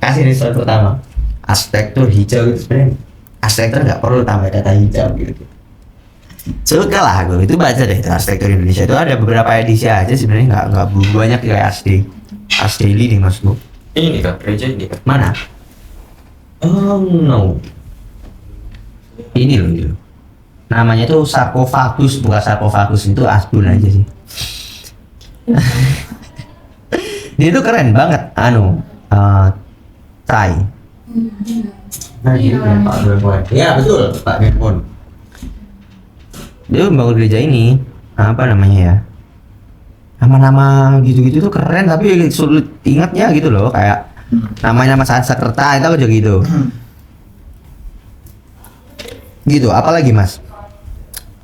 kasih di slide pertama. Arsitektur hijau itu sebenarnya arsitektur nggak perlu tambah kata hijau gitu. Suka lah aku itu baca deh itu arsitektur Indonesia itu ada beberapa edisi aja sebenarnya nggak banyak kayak Ars Daily nih maksudku. Ini kak, gereja ini kak. Mana? Oh no. Ini loh. Namanya tuh sarkofagus, bukan sarkofagus itu asbun aja sih. Dia tuh keren banget, Thai. Nah, gitu Pak Benpon. Ya betul, Pak Benpon. Dia membangun gereja ini, apa namanya ya? Nama-nama gitu-gitu tuh keren, tapi sulit ingatnya gitu loh, kayak namanya Mas Sanskerta itu aja gitu. Gitu, apalagi Mas?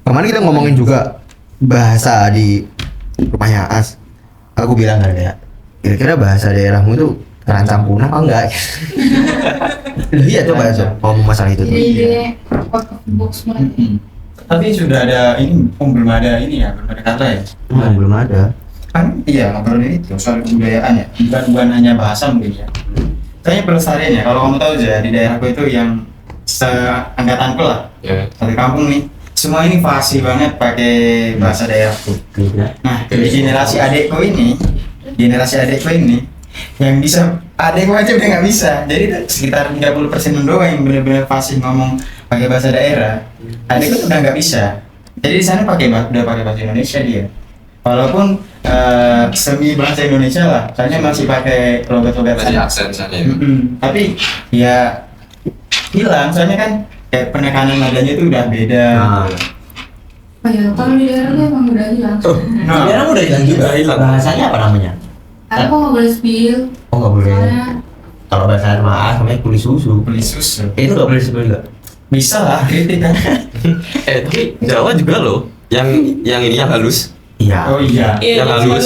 Kemarin kita ngomongin juga bahasa di rumahnya As. Aku bilang kan ya, kira-kira bahasa daerahmu itu terancam punah apa enggak? Iya coba ngomong masalah itu tuh. Ide out of the box banget. Tapi sudah ada ini, belum ada ini ya, belum ada kata ya? Belum ada. Kan iya ngobrolin itu soal kebudayaan ya, bukan hanya bahasa mungkin ya. Kayaknya pelestarian ya, kalau kamu tahu aja di daerahku itu yang seangkatanku lah, satu kampung nih. Semua ini fasih banget pakai bahasa daerahku. Nah, di generasi adekku ini yang bisa adekku aja udah nggak bisa. Jadi sekitar 30% doang yang benar-benar fasih ngomong pakai bahasa daerah. Adekku tuh udah nggak bisa. Jadi di sana udah pakai bahasa Indonesia dia. Walaupun semi bahasa Indonesia lah, soalnya masih pakai logat-logat Masih aksen sana ya. Tapi ya hilang, soalnya kan kayak penekanan nadanya itu udah beda. Oh ya, kalau di daerah tuh emang udah hilang. Nah, Daerah udah hilang juga. Hilang. Bahasanya apa namanya? Aku nggak boleh spill. Oh nggak boleh. Soalnya Kalau bahasa maaf namanya kuli susu. Beli susu. Itu nggak boleh disebut nggak? Bisa lah kritik kan. Tapi Jawa juga loh. Yang ini yang halus. Iya. Oh iya. Yang Iya, halus.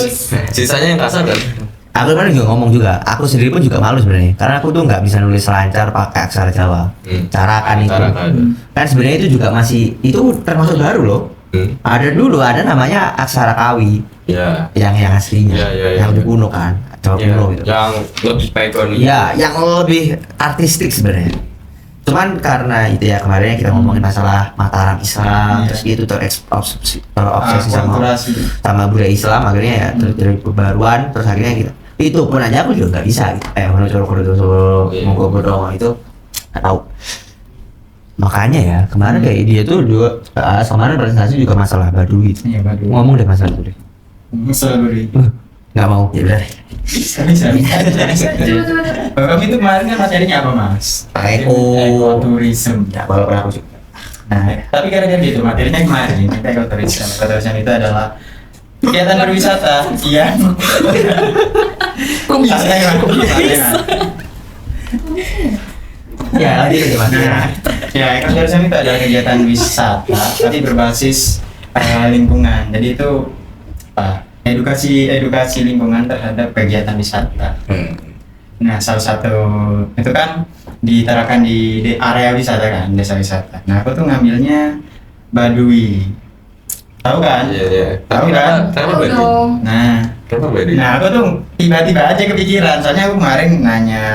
Sisanya yang kasar kan? Aku kemarin juga ngomong juga. Aku sendiri pun juga malu sebenarnya. Karena aku tuh nggak bisa nulis lancar pakai aksara Jawa. Carakan itu. Carakan. Kan sebenarnya itu juga masih itu termasuk baru loh. Ada dulu ada namanya aksara Kawi Ya. yang aslinya, Ya. yang lebih kuno kan, Jawa Ya, kuno gitu. yang lebih pegon. Iya, yang lebih artistik sebenarnya. Cuman karena itu ya kemarin kita ngomongin masalah Mataram Islam, Iya. terus itu terobsesi sama Akulturasi. budaya Islam, akhirnya ya terjadi pembaruan, terus akhirnya kita itu pun aja aku juga nggak bisa gitu. Hono coro Iya. monggo bodong itu nggak tahu. Makanya ya kemarin kayak dia tuh juga kemarin presentasi juga masalah Baduy. Iya Baduy. Ngomong deh masalah itu deh. Masalah Baduy. Nggak mau, ya udah. Bisa. Coba. Kamu itu kemarin kan materinya apa mas? Ekoturism. Ya, walaupun aku juga. Nah, tapi gara-gara gitu materinya kemarin ekoturism. Ekoturism itu adalah kegiatan berwisata yang Kok bisa? Santai, Mas. Kok bisa? Santai, Mas. Ya, lanjut aja mas. Nah, ya ekoturism itu adalah kegiatan wisata tapi berbasis lingkungan. Jadi itu edukasi lingkungan terhadap kegiatan wisata. Nah, salah satu itu kan diterapkan di area wisata kan, desa wisata. Nah, aku tuh ngambilnya Baduy. Tahu kan? Iya. Tahu Tapi kan? Kenapa Tahu Baduy? dong. Nah, Kenapa Baduy? nah aku tuh tiba-tiba aja kepikiran. Soalnya aku kemarin nanya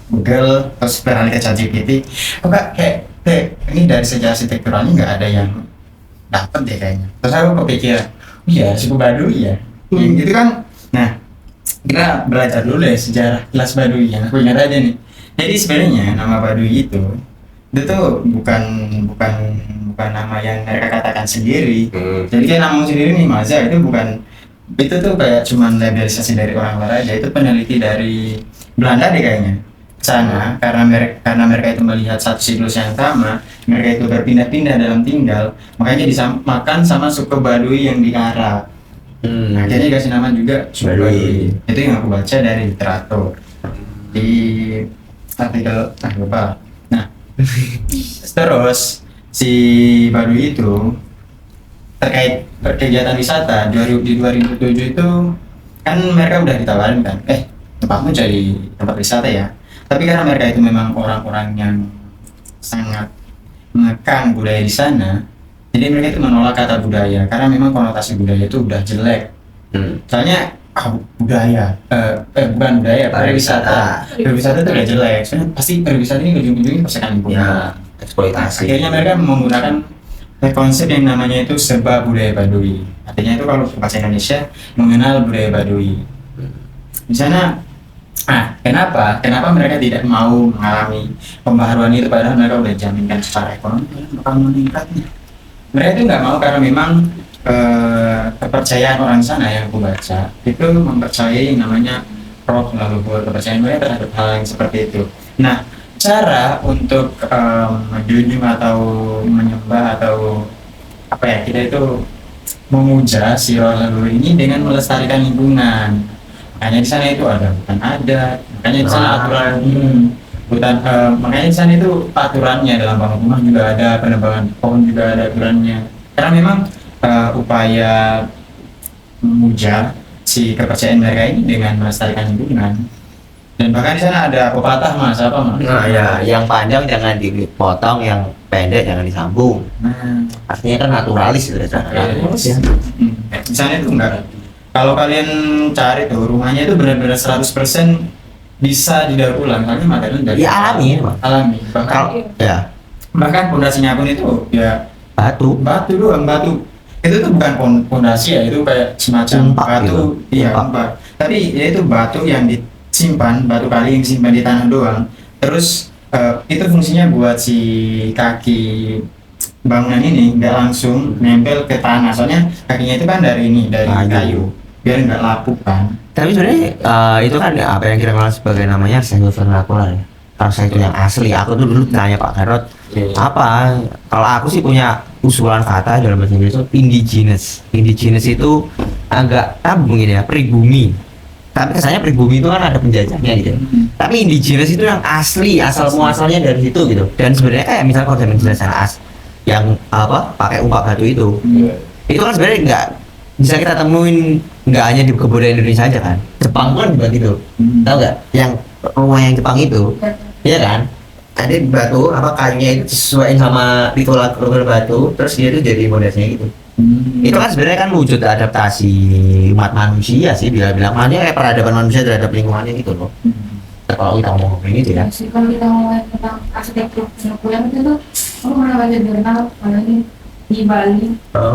Google terus beralih ke ChatGPT. Kok kayak ini dari segi arsitekturalnya nggak ada yang dapet deh kayaknya. Terus aku kepikiran, iya suku Baduy ya. Yang gitu kan. Nah, kita belajar dulu deh sejarah kelas Baduy yang aku ingat aja nih. Jadi sebenarnya nama Baduy itu tuh bukan nama yang mereka katakan sendiri. Jadi kayak namamu sendiri nih Maza itu bukan itu tuh kayak cuman labelisasi dari orang luar aja. Itu peneliti dari Belanda deh kayaknya sana karena mereka itu melihat satu siklus yang sama, mereka itu berpindah-pindah dalam tinggal, makanya disamakan sama suku Baduy yang di Arab. Nah, jadi dikasih nama juga suku Baduy. Itu yang aku baca dari literatur di artikel lupa. Nah, terus si Baduy itu terkait kegiatan wisata di 2007 itu kan mereka udah ditawarin kan, tempatmu jadi tempat wisata ya. Tapi karena mereka itu memang orang-orang yang sangat mengekang budaya di sana, jadi mereka itu menolak kata budaya karena memang konotasi budaya itu udah jelek. Soalnya budaya, bukan budaya, pariwisata. Pariwisata itu udah jelek. Soalnya pasti pariwisata ini ujung-ujungnya persekan lingkungan. Ya, eksploitasi. Akhirnya mereka menggunakan konsep yang namanya itu serba budaya Baduy. Artinya itu kalau bahasa Indonesia mengenal budaya Baduy. Di sana, kenapa mereka tidak mau mengalami pembaharuan itu padahal mereka udah jaminkan secara ekonomi bakal meningkatnya. Mereka itu nggak mau karena memang kepercayaan orang sana yang aku baca itu mempercayai yang namanya roh leluhur, kepercayaan mereka terhadap hal yang seperti itu. Nah, cara untuk menjunjung atau menyembah atau apa ya, kita itu memuja si roh leluhur ini dengan melestarikan lingkungan. Makanya di sana itu ada hutan adat, makanya di sana aturan hutan, makanya di sana itu aturannya dalam bangun rumah juga ada, penebangan pohon juga ada aturannya. Karena memang upaya memuja si kepercayaan mereka ini dengan melestarikan lingkungan. Dan bahkan di sana ada pepatah mas, apa mas? Nah ya, yang panjang jangan dipotong, yang pendek jangan disambung. Artinya kan naturalis gitu ya. Naturalis ya. Di sana itu enggak. Kalau kalian cari tuh rumahnya itu benar-benar 100% bisa didaur ulang, karena materialnya dari Ya alami ya, Bang. alami. Bahkan pondasinya pun itu ya Batu. doang, batu. Itu tuh bukan pondasi ya, itu kayak semacam Umpak batu, gitu. iya Umpak. umpak. Tapi ya itu batu yang disimpan, batu kali yang disimpan di tanah doang. Terus itu fungsinya buat si kaki bangunan ini nggak langsung nempel ke tanah, soalnya kakinya itu kan dari kayu, biar nggak lapuk kan. Tapi sebenarnya itu kan apa yang kita kenal sebagai namanya arsitektur vernakular ya. Arsitektur yang asli. Aku tuh dulu tanya Pak Herod, apa? Kalau aku sih punya usulan kata dalam bahasa Inggris itu indigenous. Indigenous itu agak tabung ini ya, pribumi. Tapi kesannya pribumi itu kan ada penjajahnya gitu. Tapi indigenous itu yang asli, asal muasalnya dari situ gitu. Dan sebenarnya kayak misalnya konsep penjelasan yang apa pakai umpak batu itu kan sebenarnya nggak bisa kita temuin nggak hanya di kebudayaan Indonesia aja kan. Jepang kan juga gitu. Tahu nggak? Yang rumah yang Jepang itu, iya kan? Ada batu apa kayunya itu disesuaikan sama pitola batu, terus dia tuh jadi modelsnya gitu. Itu kan sebenarnya kan wujud adaptasi umat manusia sih, dia bilang makanya kayak peradaban manusia terhadap lingkungannya gitu loh. Kalau kita ngomongin itu ya. Kalau kita ngomongin tentang arsitektur penaklukan itu aku pernah baca jurnal apalagi di Bali.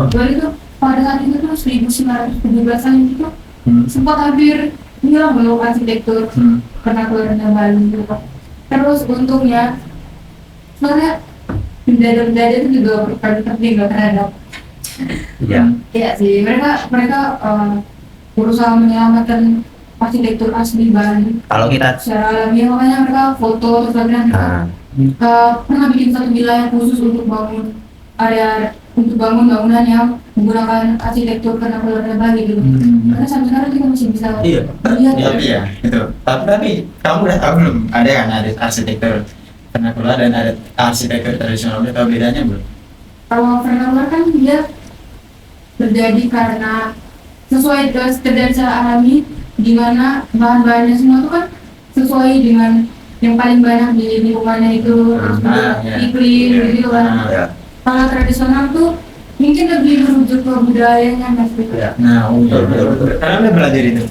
Bali tuh pada saat itu tuh 1917-an itu sempat hampir hilang loh arsitektur penaklukan Bali gitu. Terus untungnya sebenarnya benda-benda itu juga berpengaruh terhadap Iya sih, mereka berusaha menyelamatkan arsitektur asli Bali. Kalau kita secara alami, makanya mereka foto terus mereka pernah bikin satu wilayah khusus untuk bangun area untuk bangun bangunan yang menggunakan arsitektur penaklukan Bali gitu. Karena sampai sekarang kita masih bisa lihat. Iya, itu. Tapi kamu udah tahu belum? Ada kan ada arsitektur penaklukan dan ada arsitektur tradisional. Udah tahu bedanya belum? Kalau penaklukan kan dia terjadi karena sesuai terjadi secara alami, di mana bahan-bahannya semua itu kan sesuai dengan yang paling banyak di lingkungannya itu, iklim gitu kan. Kalau tradisional tuh mungkin lebih merujuk ke budayanya mas. Nah, betul. Karena udah belajar itu.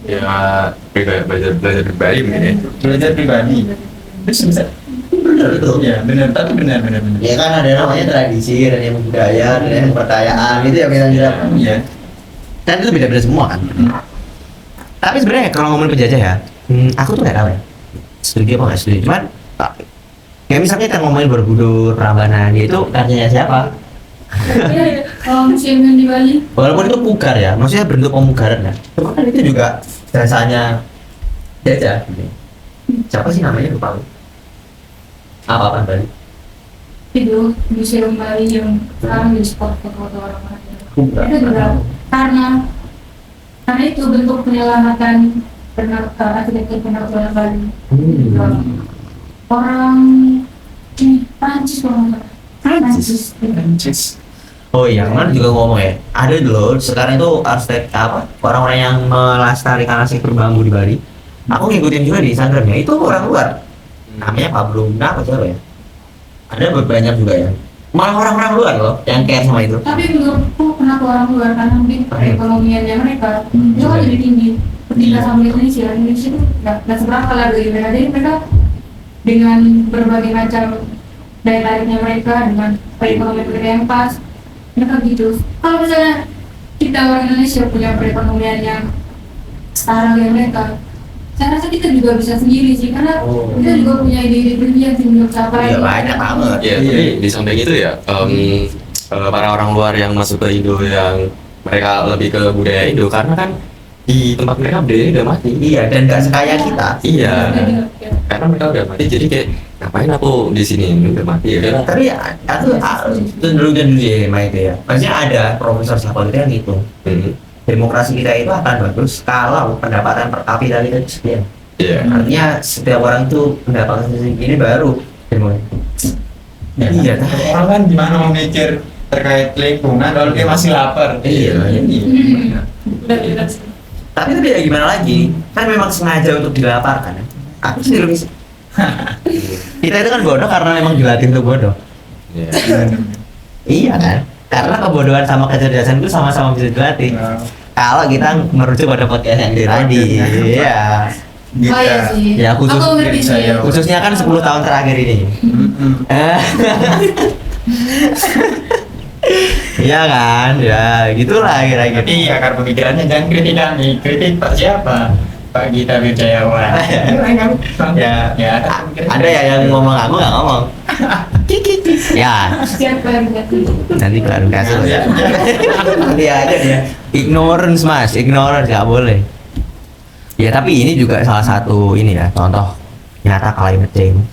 Ya belajar pribadi mungkin ya. Belajar pribadi. Terus bisa. Benar itu. Ya benar, tapi benar. ya kan ada namanya tradisi, ada yang budaya, ada yang kepercayaan itu ya kita bilang. Iya. Dan itu beda-beda semua kan. Tapi sebenarnya kalau ngomongin penjajah ya, aku tuh nggak tahu ya. Setuju apa nggak setuju? Cuman kayak misalnya kita ngomongin Borobudur, Prambanan, itu karyanya siapa? Kalau museum yang di Bali, Walaupun itu pugar ya, maksudnya bentuk pemugaran ya. Cuma kan itu juga jasanya jajah. Gitu. Siapa sih namanya lupa? Apa Bali? itu museum Bali yang sekarang jadi spot foto-foto orang-orang. Pugar. Itu juga karena itu bentuk penyelamatan arsitektur penaklukan Bali. Orang Prancis kalau nggak salah. Prancis. Oh iya, kemarin juga ngomong ya. Ada dulu sekarang itu arsitek apa? Orang-orang yang melestarikan arsitektur bambu di Bali. Aku ngikutin juga di Instagramnya. Itu orang luar. Namanya Pablo apa siapa ya? Ada banyak juga ya. Malah orang-orang luar loh yang care sama itu. Tapi menurutku kenapa orang luar karena mungkin perekonomiannya mereka itu kan lebih tinggi ketika sama Indonesia itu nggak seberapa lah dari mereka. Jadi mereka dengan berbagai macam daya tariknya mereka dengan perekonomian mereka yang pas, mereka gitu. Kalau misalnya kita orang Indonesia punya perekonomian yang setara dengan mereka, saya rasa kita juga bisa sendiri sih, karena kita juga punya ide-ide berlebihan sih menurut saya. Iya banyak banget. Ya, tapi di samping itu ya, para orang luar yang masuk ke Indo yang mereka lebih ke budaya Indo karena kan di tempat mereka budaya udah mati. Iya, dan nggak sekaya kita. Iya, karena mereka udah mati, jadi kayak ngapain aku di sini udah mati ya. Tapi aku dulu ya main itu ya. Maksudnya ada profesor siapa gitu yang gitu. Demokrasi kita itu akan bagus kalau pendapatan per kapita kita sekian. Iya. Artinya setiap orang itu pendapatan segini baru demokrasi. Iya, Orang kan gimana mau mikir terkait lingkungan kalau dia masih lapar. Iya. Benar. Tapi ya gimana lagi? Kan memang sengaja untuk dilaparkan. Ya. Aku sendiri bisa. Kita itu kan bodoh karena memang dilatih untuk bodoh. Iya. Iya kan? Karena kebodohan sama kecerdasan itu sama-sama bisa dilatih. Kalau kita merujuk pada podcast yang tadi, iya. Oh iya sih. Ya khusus Aku ngerti sih. khususnya kan 10 tahun terakhir ini. Iya kan, ya gitulah kira-kira. Tapi akar pemikirannya jangan kritik kami, kritik Pak siapa? Pak Gita Wirjayawan. Ya, ada ada ya yang ngomong aku nggak ngomong. Ya, Siapa yang ngerti? nanti klarifikasi ya. Nanti aja dia. Ignorance mas, ignorance nggak boleh. Ya tapi ini juga salah satu ini ya contoh nyata climate change.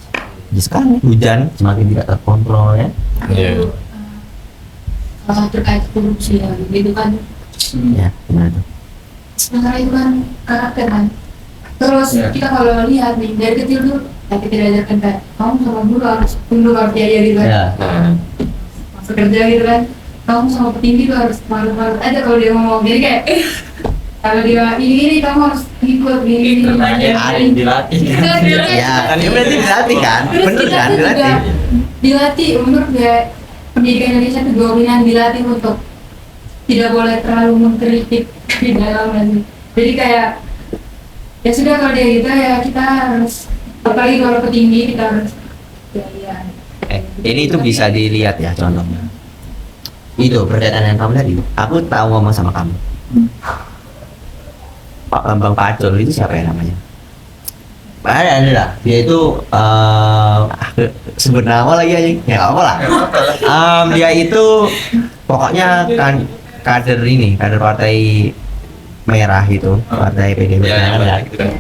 Jadi sekarang hujan semakin tidak terkontrol ya. Iya. Terkait korupsi ya, gitu kan. Ya gimana tuh? sementara itu kan karakter kan. Terus Iya. kita kalau lihat nih dari kecil tuh kita diajarkan kayak kamu sama guru harus tunduk harus gitu kan. Ya. Nah, Masuk kerja gitu kan. Kamu sama petinggi tuh harus malu-malu aja kalau dia ngomong. Jadi kayak kalau dia ini kamu harus ikut gini. Ada dilatih. Ya, kan itu berarti dilatih kan? Terus Bener kita kan? tuh juga Dilatih. dilatih menurut gue pendidikan Indonesia itu dominan dilatih untuk tidak boleh terlalu mengkritik di dalam nanti. Jadi kayak ya sudah kalau dia gitu ya kita harus apalagi kalau petinggi kita harus ya. Ini itu bisa dilihat ya contohnya. Itu berkaitan dengan kamu tadi. Aku tahu ngomong sama kamu. Pak Bambang Pacul itu siapa ya namanya? Ada lah. Dia itu sebut nama lagi aja. Ya nggak apa lah. Dia itu pokoknya kan kader ini, kader partai merah itu, partai PDIP. ya yang banyak gitu kan.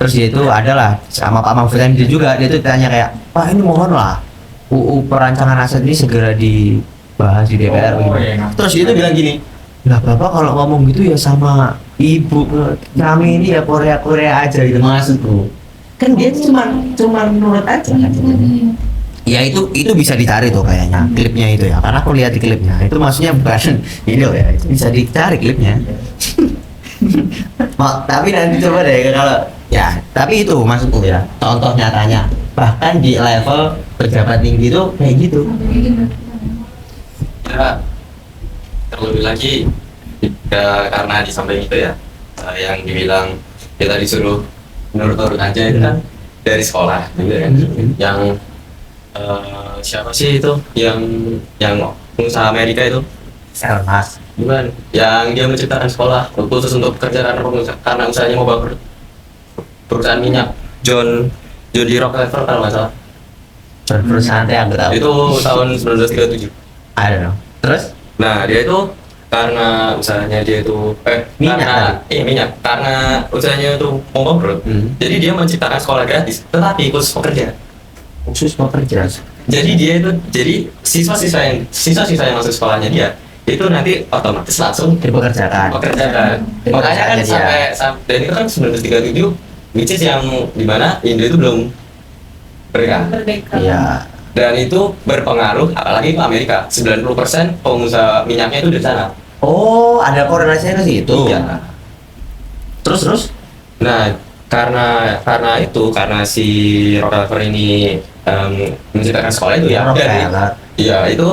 Terus dia itu adalah sama Pak Mahfud MD juga, dia tuh tanya kayak, Pak ini mohon lah UU perancangan aset ini segera dibahas di DPR. Oh, gitu. iya. Terus dia tuh bilang gini, lah Bapak kalau ngomong gitu ya sama ibu kami ini ya Korea aja gitu maksudku. Kan dia cuman nurut aja kan. Ya itu bisa dicari tuh kayaknya klipnya itu ya, karena aku lihat di klipnya itu maksudnya bukan video ya, itu bisa dicari klipnya. Tapi nanti coba deh kalau ya, tapi itu maksudku ya contoh nyatanya bahkan di level pejabat tinggi itu kayak gitu. Ya, terlebih lagi karena di samping itu ya yang dibilang kita disuruh nurut-nurut aja itu kan dari sekolah gitu kan. Yang siapa sih itu yang pengusaha Amerika itu? Elon Musk. Bukan, yang dia menciptakan sekolah khusus untuk kerja karena usahanya mau bangkrut. Perusahaan minyak John D. Rockefeller kalau nggak salah. Perusahaan yang aku tahu. Itu tahun 1937. I don't know. Terus? Nah, dia itu karena usahanya dia itu minyak karena usahanya itu mau bangkrut. Jadi dia menciptakan sekolah gratis tetapi khusus pekerja. Khusus pekerja. Jadi dia itu siswa-siswa yang masuk sekolahnya dia itu nanti otomatis langsung Dipekerjakan. pekerjaan. Makanya kan Dia. sampai dan itu kan 1937 which is yang dimana Indo itu belum merdeka. Iya. Dan itu berpengaruh apalagi ke Amerika. 90% pengusaha minyaknya itu dari sana. Oh, ada korelasinya ke situ. Iya. Terus? Nah, karena si Rockefeller ini menciptakan sekolah itu ya dari Rockefeller. iya itu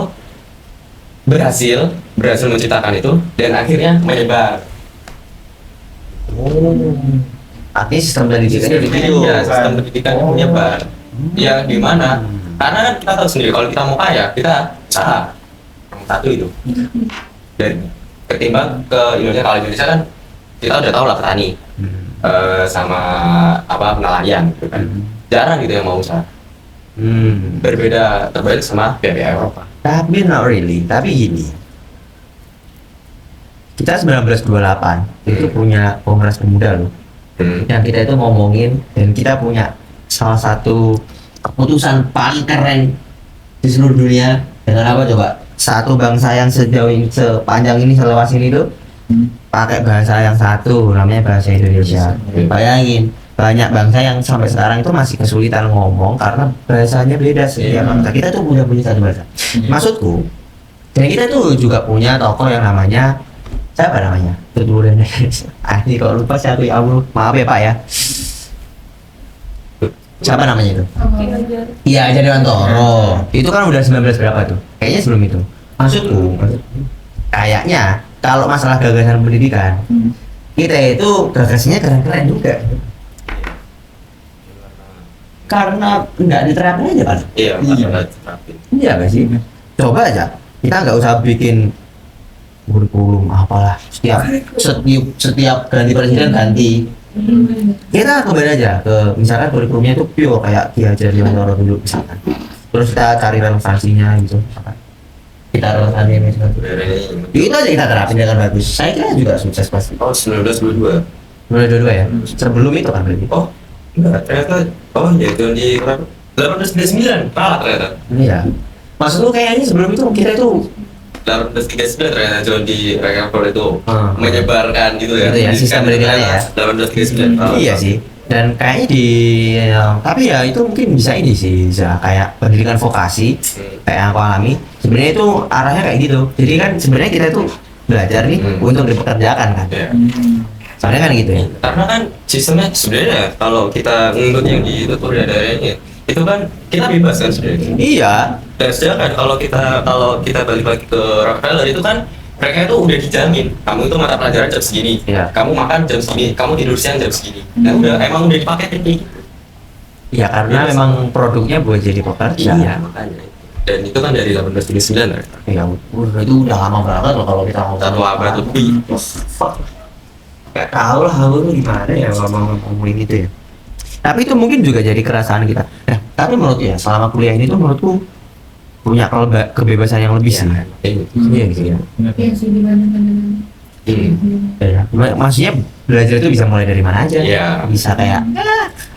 berhasil menciptakan itu dan akhirnya menyebar. Oh. Artinya sistem pendidikannya begitu. Ya, sistem pendidikannya menyebar. Ya di mana? Karena kan kita tahu sendiri kalau kita mau kaya, kita usaha. Yang satu itu. Dan ketimbang ke Indonesia, kalau Indonesia kan kita udah tahu lah petani sama apa nelayan gitu kan. Jarang gitu yang mau usaha. Berbeda terbalik sama PPA Eropa. Tapi not really. Tapi gini. Kita 1928 itu punya Kongres Pemuda loh. Yang kita itu ngomongin dan kita punya salah satu keputusan paling keren di seluruh dunia dengan apa coba? Satu bangsa yang sejauh ini, sepanjang ini, seluas ini tuh pakai bahasa yang satu, namanya bahasa Indonesia. Bayangin, banyak bangsa yang sampai sekarang itu masih kesulitan ngomong karena bahasanya beda setiap bangsa. Kita tuh punya satu bahasa. Maksudku, dan kita tuh juga punya tokoh yang namanya siapa namanya? Tutur Indonesia. Ini kalau lupa sih aku, ya Allah, maaf ya Pak ya. Siapa namanya itu? Iya, Jadwantoro. Itu kan udah 19 berapa tuh? Kayaknya sebelum itu. Maksudku, kayaknya kalau masalah gagasan pendidikan, kita itu gagasannya keren-keren juga. Karena nggak diterapin aja kan? Iya, nggak terapin. Iya nggak sih? Coba aja, kita nggak usah bikin kurikulum apalah setiap ganti presiden ganti. Kita kembali aja ke misalkan kurikulumnya itu pure kayak Ki Hajar Dewantara dulu misalkan. Terus kita cari relevansinya gitu. Kita relevansinya misalkan. Itu aja kita terapin dengan bagus. Saya kira juga sukses pasti. Oh, 1922. Mulai dua ya. Sebelum itu kan berarti. Oh, enggak, ternyata ya itu di 1899 kalah ternyata. Iya. Maksud lu kayaknya sebelum itu kita itu 1839 ternyata John D. Rockefeller itu menyebarkan gitu ya. Itu ya, sistem pendidikannya ya. 1839. Iya sih. Dan kayaknya tapi ya itu mungkin bisa ini sih, bisa kayak pendidikan vokasi kayak yang aku alami. Sebenarnya itu arahnya kayak gitu. Jadi kan sebenarnya kita itu belajar nih untuk dipekerjakan kan. Iya. Soalnya kan gitu ya. Karena kan sistemnya sebenarnya kalau kita ngikut yang di tutorial daerahnya itu kan kita bebas kan sebenarnya. Iya. Dan sedangkan kalau kita balik lagi ke Rockefeller itu kan mereka itu udah dijamin kamu itu mata pelajaran jam segini, Iya. kamu makan jam segini, kamu tidur siang jam segini. Dan emang udah dipaketin kayak gitu. Ya karena Iya, memang produknya buat jadi pekerja. Iya makanya. Dan itu kan dari 1839 kan. Ya itu udah lama banget loh kalau kita ngomong. Satu abad lebih. Fuck. Gak tau lah aku tuh gimana ya kalau mau ngomongin itu ya. Tapi itu mungkin juga jadi kerasaan kita. Nah, tapi menurut ya selama kuliah ini tuh menurutku punya kebebasan yang lebih sih. Iya gitu ya. Iya sih dibanding-banding. Ya, maksudnya belajar itu bisa mulai dari mana aja. Iya. Bisa kayak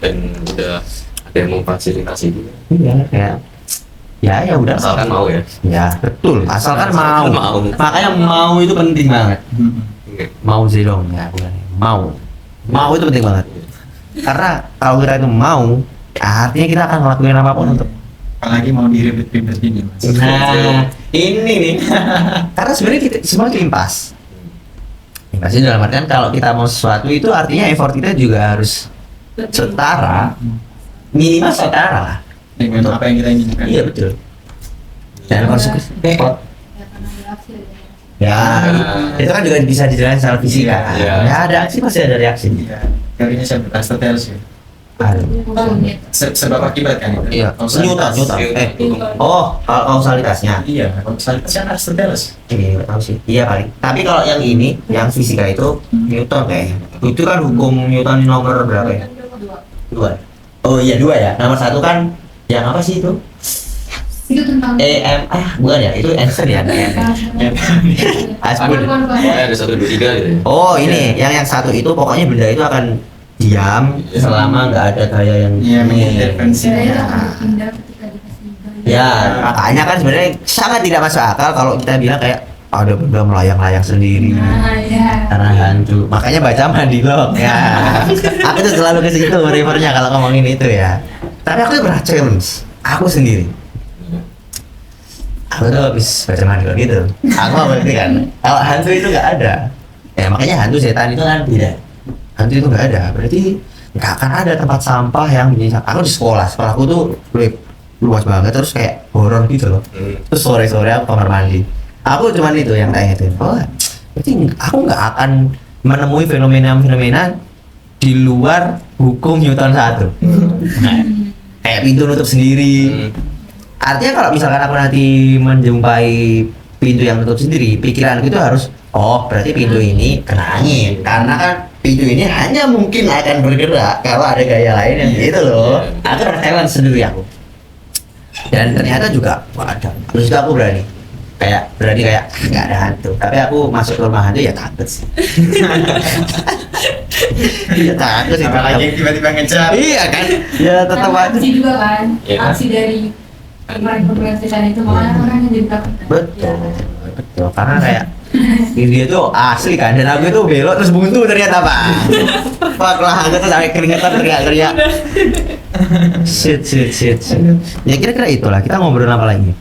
Dan udah ada yang memfasilitasi juga. iya kayak ya udah Asalkan mau ya. Ya betul, asalkan mau. Mau. Makanya mau itu penting banget. Mau sih dong ya, bukan mau itu penting banget. Karena kalau kita itu mau, artinya kita akan ngelakuin apapun untuk. Apalagi mau diribet-ribet ini mas. Nah, ini nih. Karena sebenarnya kita semua itu impas. Impas itu dalam artian kalau kita mau sesuatu itu artinya effort kita juga harus setara, minimal setara lah. Dengan apa yang kita inginkan. Iya betul. Dan konsekuensi effort. Ya karena ada hasil ya. Ya, itu kan juga bisa dijelaskan secara fisika. Iya. Ya ada aksi pasti ada reaksi. Iya. Teorinya siapa? Aristoteles ya. Aduh. Sebab akibat kan itu. Iya. Kausalitas. Newton. Newton. Kausalitasnya. Iya, kausalitas kan Aristoteles. Iya, tahu sih. Iya paling. Tapi kalau yang ini, yang fisika itu Newton kayaknya. Itu kan hukum Newton nomor berapa ya? Dua. Oh iya 2 ya. Nomor 1 kan yang apa sih itu? Itu tentang Bukan ya? Itu Einstein ya? Asbun. Pokoknya ada 1, 2, 3 gitu ya. Oh ini, yang satu itu pokoknya benda itu akan diam selama nggak ada gaya yang Iya, mengintervensi. Saya itu akan berpindah ketika dikasih gaya. Ya, makanya kan sebenarnya sangat tidak masuk akal kalau kita bilang kayak ada benda melayang-layang sendiri Nah, ya. karena hantu. Makanya baca Mandilog ya. Aku tuh selalu ke situ refernya kalau ngomongin itu ya. Tapi aku tuh pernah challenge aku sendiri. Aku tuh habis baca Mandilog gitu. Aku mau berarti kan kalau hantu itu nggak ada. Ya makanya hantu setan itu kan beda. Hantu itu nggak ada. Berarti nggak akan ada tempat sampah yang menyisak. Aku di sekolahku tuh luas banget terus kayak horor gitu loh. Terus sore-sore aku kamar mandi. Aku cuman itu yang tanya itu. Oh, berarti aku nggak akan menemui fenomena-fenomena di luar hukum Newton 1. Kayak pintu nutup sendiri. Artinya kalau misalkan aku nanti menjumpai pintu yang nutup sendiri, pikiranku itu harus, oh berarti pintu ini kena angin. Karena kan pintu ini hanya mungkin akan bergerak kalau ada gaya lain yang gitu loh. Aku challenge sendiri aku. Dan ternyata juga, wah ada. Terus itu aku berani kayak nggak ada hantu. Tapi aku masuk ke rumah hantu ya takut sih. Iya takut sih. Apalagi yang tiba-tiba ngejar. Iya kan? Ya tetap Karena aja. aksi juga kan, Iya. aksi dari pemeran setan itu makanya orang yang jadi takut. Betul. Betul. Karena kayak dia tuh asli kan, dan aku itu belok terus buntu ternyata pak. Fuck lah, aku tuh sampai keringetan teriak-teriak. Shit. Ya kira-kira itulah. Kita ngobrol apa lagi?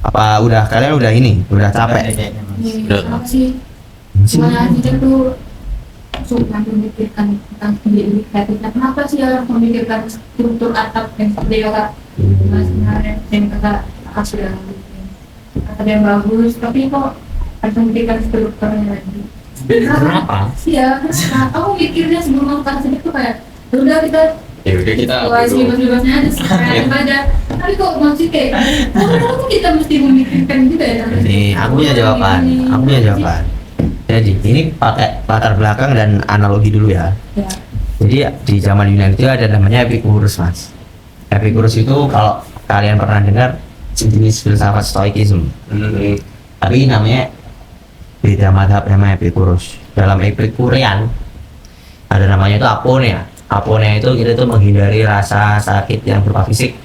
Apa kalian udah udah capek? Udah. Apa sih? Semuanya kita tuh suka memikirkan tentang diri kreatifnya. Kenapa sih orang memikirkan struktur atap yang seperti kakak Mas kemarin dan kakak sudah atap yang bagus, tapi kok harus memikirkan strukturnya lagi? Kenapa? Iya, kenapa? Aku mikirnya sebelum aku kasih itu kayak udah kita Ya udah kita situasi bebas-bebasnya aja sekarang aja. Tapi kok masih kayak kenapa tuh kita mesti memikirkan juga ya? Nih, aku punya jawaban. Jadi ini pakai latar belakang dan analogi dulu ya. Ya. Jadi di zaman Yunani itu ada namanya Epicurus mas. Epicurus itu kalau kalian pernah dengar jenis filsafat Stoicism. Tapi namanya beda madhab namanya Epicurus. Dalam Epicurean ada namanya itu aponia. Aponia itu kita tuh menghindari rasa sakit yang berupa fisik.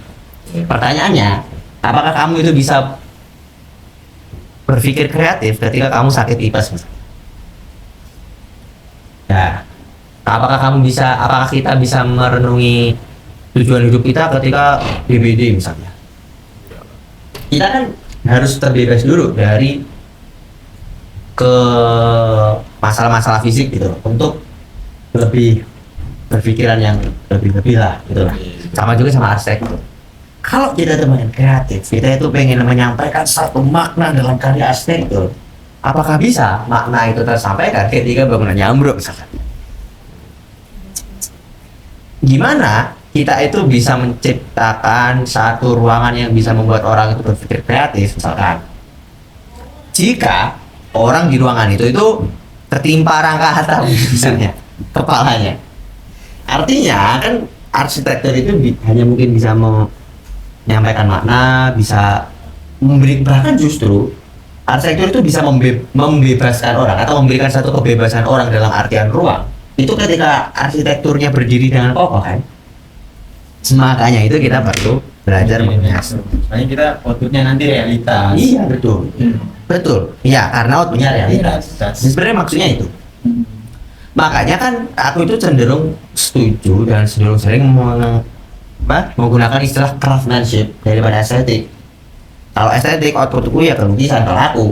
Pertanyaannya, apakah kamu itu bisa berpikir kreatif ketika kamu sakit tipes misalnya. Ya, apakah kita bisa merenungi tujuan hidup kita ketika DBD misalnya? Kita kan harus terbebas dulu dari ke masalah-masalah fisik gitu untuk lebih berpikiran yang lebih lah gitu lah. Sama juga sama arsitektur. Kalau kita itu main kreatif, kita itu pengen menyampaikan satu makna dalam karya arsitektur, apakah bisa makna itu tersampaikan ketika bangunannya ambruk misalkan? Gimana kita itu bisa menciptakan satu ruangan yang bisa membuat orang itu berpikir kreatif misalkan? Jika orang di ruangan itu tertimpa rangka atap misalnya kepalanya, artinya kan arsitektur itu hanya mungkin bisa menyampaikan makna, bisa bahkan justru arsitektur itu bisa membebaskan orang atau memberikan satu kebebasan orang dalam artian ruang itu ketika arsitekturnya berdiri dengan kokoh kan. Makanya itu kita perlu belajar mengenai makanya kita outputnya nanti realitas. Iya betul. Betul. Ya karena outputnya realitas. Sebenarnya maksudnya itu. Makanya kan aku itu cenderung setuju dan cenderung sering menggunakan istilah craftsmanship daripada estetik. Kalau estetik outputku ya kelukisan kalau aku.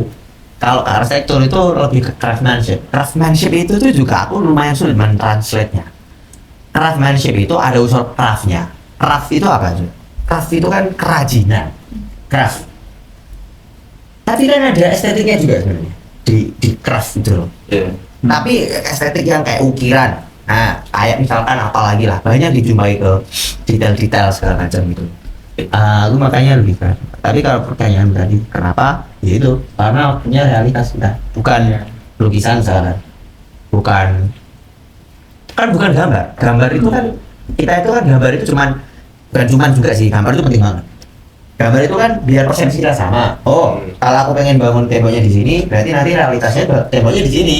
Kalau arsitektur itu lebih ke craftsmanship. Craftsmanship itu tuh juga aku lumayan sulit mentranslate-nya. Craftsmanship itu ada unsur craft-nya. Craft itu apa sih? Craft itu kan kerajinan. Craft. Tapi kan ada estetiknya juga sebenarnya di craft itu loh. Iya. Tapi estetik yang kayak ukiran, nah kayak misalkan apalagi lah banyak dijumpai ke detail-detail segala macam gitu. Aku makanya lebih kan. Tapi kalau pertanyaan tadi kenapa? Ya itu karena punya realitas kita, bukan lukisan misalkan, bukan gambar. Gambar itu kan kita itu kan gambar itu bukan cuman juga sih, gambar itu penting banget. Gambar itu kan biar persepsi kita sama. Oh, kalau aku pengen bangun temboknya di sini, berarti nanti realitasnya temboknya di sini.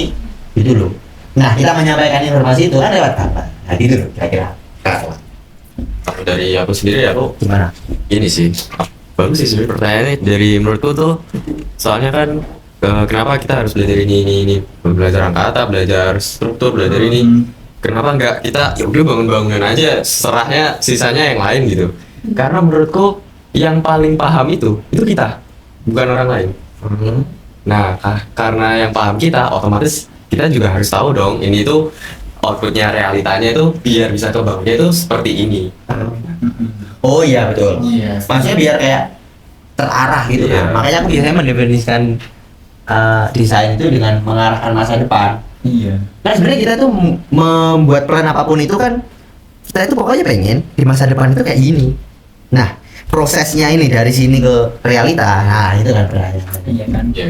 Gitu loh. Nah, kita menyampaikan informasi itu kan lewat gambar. Nah, gitu loh kira-kira. Kalau dari aku sendiri aku Gimana? ini sih bagus sih sebenarnya pertanyaannya dari menurutku tuh soalnya kan kenapa kita harus belajar ini belajar angka atap, belajar struktur, belajar ini kenapa enggak kita ya udah bangun-bangunan aja serahnya sisanya yang lain gitu karena menurutku yang paling paham itu kita bukan orang lain. Nah karena yang paham kita otomatis kita juga harus tahu dong ini tuh outputnya realitanya itu biar bisa kebangunnya itu seperti ini. Oh iya betul. Iya. Maksudnya biar kayak terarah gitu Iya. kan. Makanya aku biasanya mendefinisikan desain itu dengan mengarahkan masa depan. Iya. Nah sebenarnya kita tuh membuat plan apapun itu kan kita itu pokoknya pengen di masa depan itu kayak gini. Nah prosesnya ini dari sini ke realita, nah itu kan pertanyaan. Iya kan. Iya.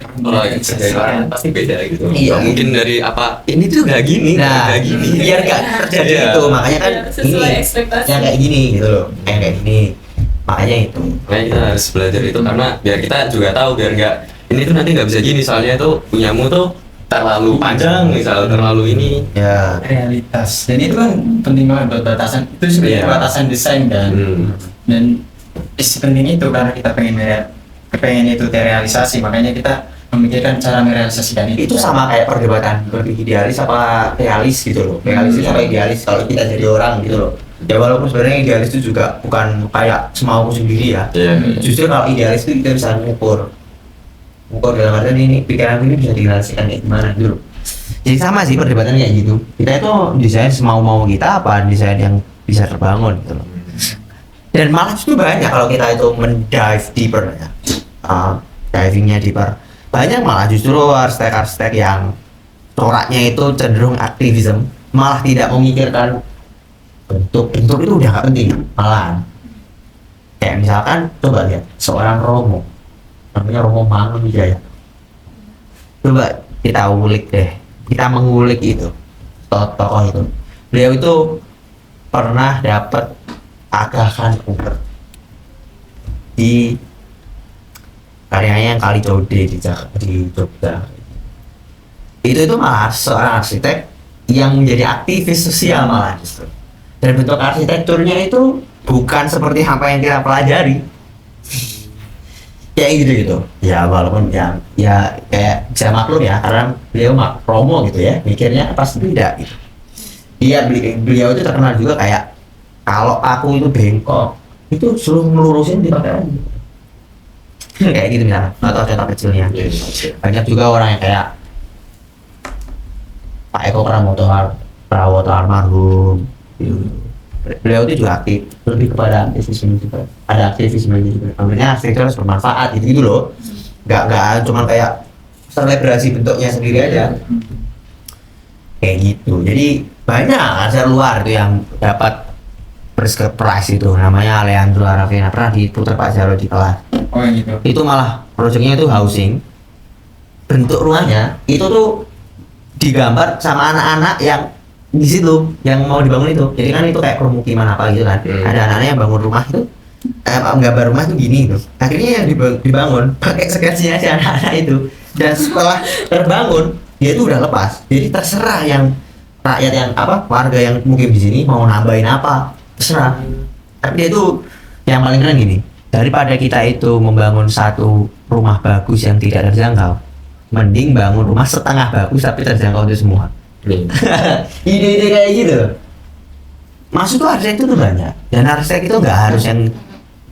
Kalau yang kerjain orang pasti beda gitu. Iya. Nggak mungkin dari apa ini tuh nggak gini, Nah, nggak gini. biar nggak terjadi Iya. itu, makanya kan Iya, sesuai ini ekspektasi. yang kayak gini gitu loh, kayak gini, makanya itu. Makanya kita harus belajar itu karena biar kita juga tahu biar nggak ini tuh nanti nggak bisa gini soalnya tuh punyamu tuh terlalu panjang misal terlalu ini. Ya, Realitas. Dan itu kan penting banget buat batasan. Itu sebenarnya Iya. batasan desain kan. Dan sepenting itu karena kita pengen itu terrealisasi, makanya kita memikirkan cara merealisasikan itu sama kayak perdebatan lebih idealis apa realis gitu loh. Realistis apa idealis kalau kita jadi orang gitu loh. Ya walaupun sebenarnya idealis itu juga bukan kayak semauku sendiri ya. Iya. Justru kalau idealis itu kita bisa mengukur dalam artian ini pikiran ini bisa direalisasikan kayak gimana gitu loh. Jadi sama sih perdebatan kayak gitu. Kita itu desain semau-mau kita apa desain yang bisa terbangun gitu loh. Dan malah itu banyak kalau kita itu mendive deeper ya. Divingnya deeper. Banyak malah justru arsitek-arsitek yang coraknya itu cenderung aktivisme, malah tidak memikirkan bentuk itu udah gak penting malahan. Kayak misalkan coba lihat seorang Romo, namanya Romo Mangunwijaya. Coba kita ulik deh, kita mengulik itu tokoh itu. Beliau itu pernah dapat Aga Khan Award di karyanya yang Kali Jaude di Jogja. Itu malah seorang arsitek yang menjadi aktivis sosial malah justru. Dan bentuk arsitekturnya itu bukan seperti apa yang kita pelajari. kayak gitu ya, walaupun ya kayak bisa maklum ya, karena beliau promo gitu ya, mikirnya pasti beda gitu. Beliau itu terkenal juga kayak kalau aku itu bengkok itu suruh ngelurusin dipakai lagi kayak gitu misalnya, atau contoh kecilnya. Banyak juga orang yang kayak Pak Eko Prawoto almarhum gitu. Beliau itu juga aktif, lebih kepada aktivisme juga, ada aktivisme juga. Sebenarnya arsitektur harus bermanfaat gitu loh, nggak cuma kayak selebrasi bentuknya sendiri aja kayak gitu. Jadi banyak asal luar itu yang dapat first prize itu, namanya Alejandro Aravena, pernah diputar Pak Jarod di kelas. Oh yang gitu. Itu malah proyeknya itu housing, bentuk rumahnya itu tuh digambar sama anak-anak yang di situ yang mau dibangun itu. Jadi kan itu kayak permukiman apa gitu kan. Ada anak-anak yang bangun rumah itu gambar rumah itu gini gitu. Akhirnya yang dibangun pakai sketsnya si anak-anak itu. Dan setelah terbangun dia itu udah lepas. Jadi terserah yang rakyat yang warga yang mungkin di sini mau nambahin apa, terserah. Tapi dia itu yang paling keren gini. Daripada kita itu membangun satu rumah bagus yang tidak terjangkau, mending bangun rumah setengah bagus tapi terjangkau itu semua. Ide-ide kayak gitu. Maksud tuh arsitek itu banyak, dan arsitek itu nggak harus yang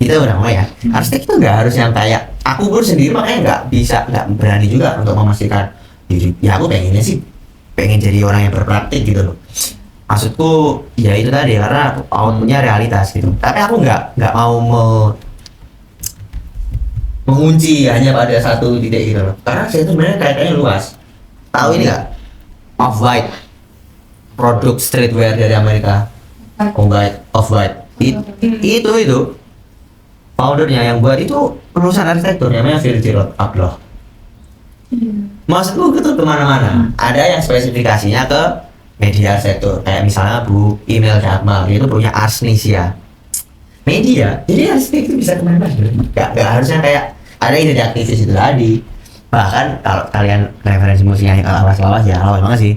kita udah ngomong ya. Arsitek itu nggak harus yang kayak aku pun sendiri, makanya nggak berani juga untuk memastikan diri. Ya aku pengennya sih pengen jadi orang yang berpraktik gitu loh. Maksudku ya itu tadi, karena outputnya realitas gitu. Tapi aku nggak mau mengunci hanya pada satu titik gitu loh. Karena saya itu sebenarnya kaitannya luas. Tahu ini nggak? Off-White, produk streetwear dari Amerika. Off-White. Itu foundernya yang buat itu lulusan arsitektur, namanya Virgil Abloh. Maksudku gitu kemana-mana. Ada yang spesifikasinya ke media arsitektur, kayak misalnya Bu Email Dagmar, itu punya Arsnesia media. Jadi arsitek itu bisa kemana-mana. Gak harusnya kayak ada ide aktivis itu tadi. Bahkan kalau kalian referensi musiknya kalau lawas ya, lawas banget sih.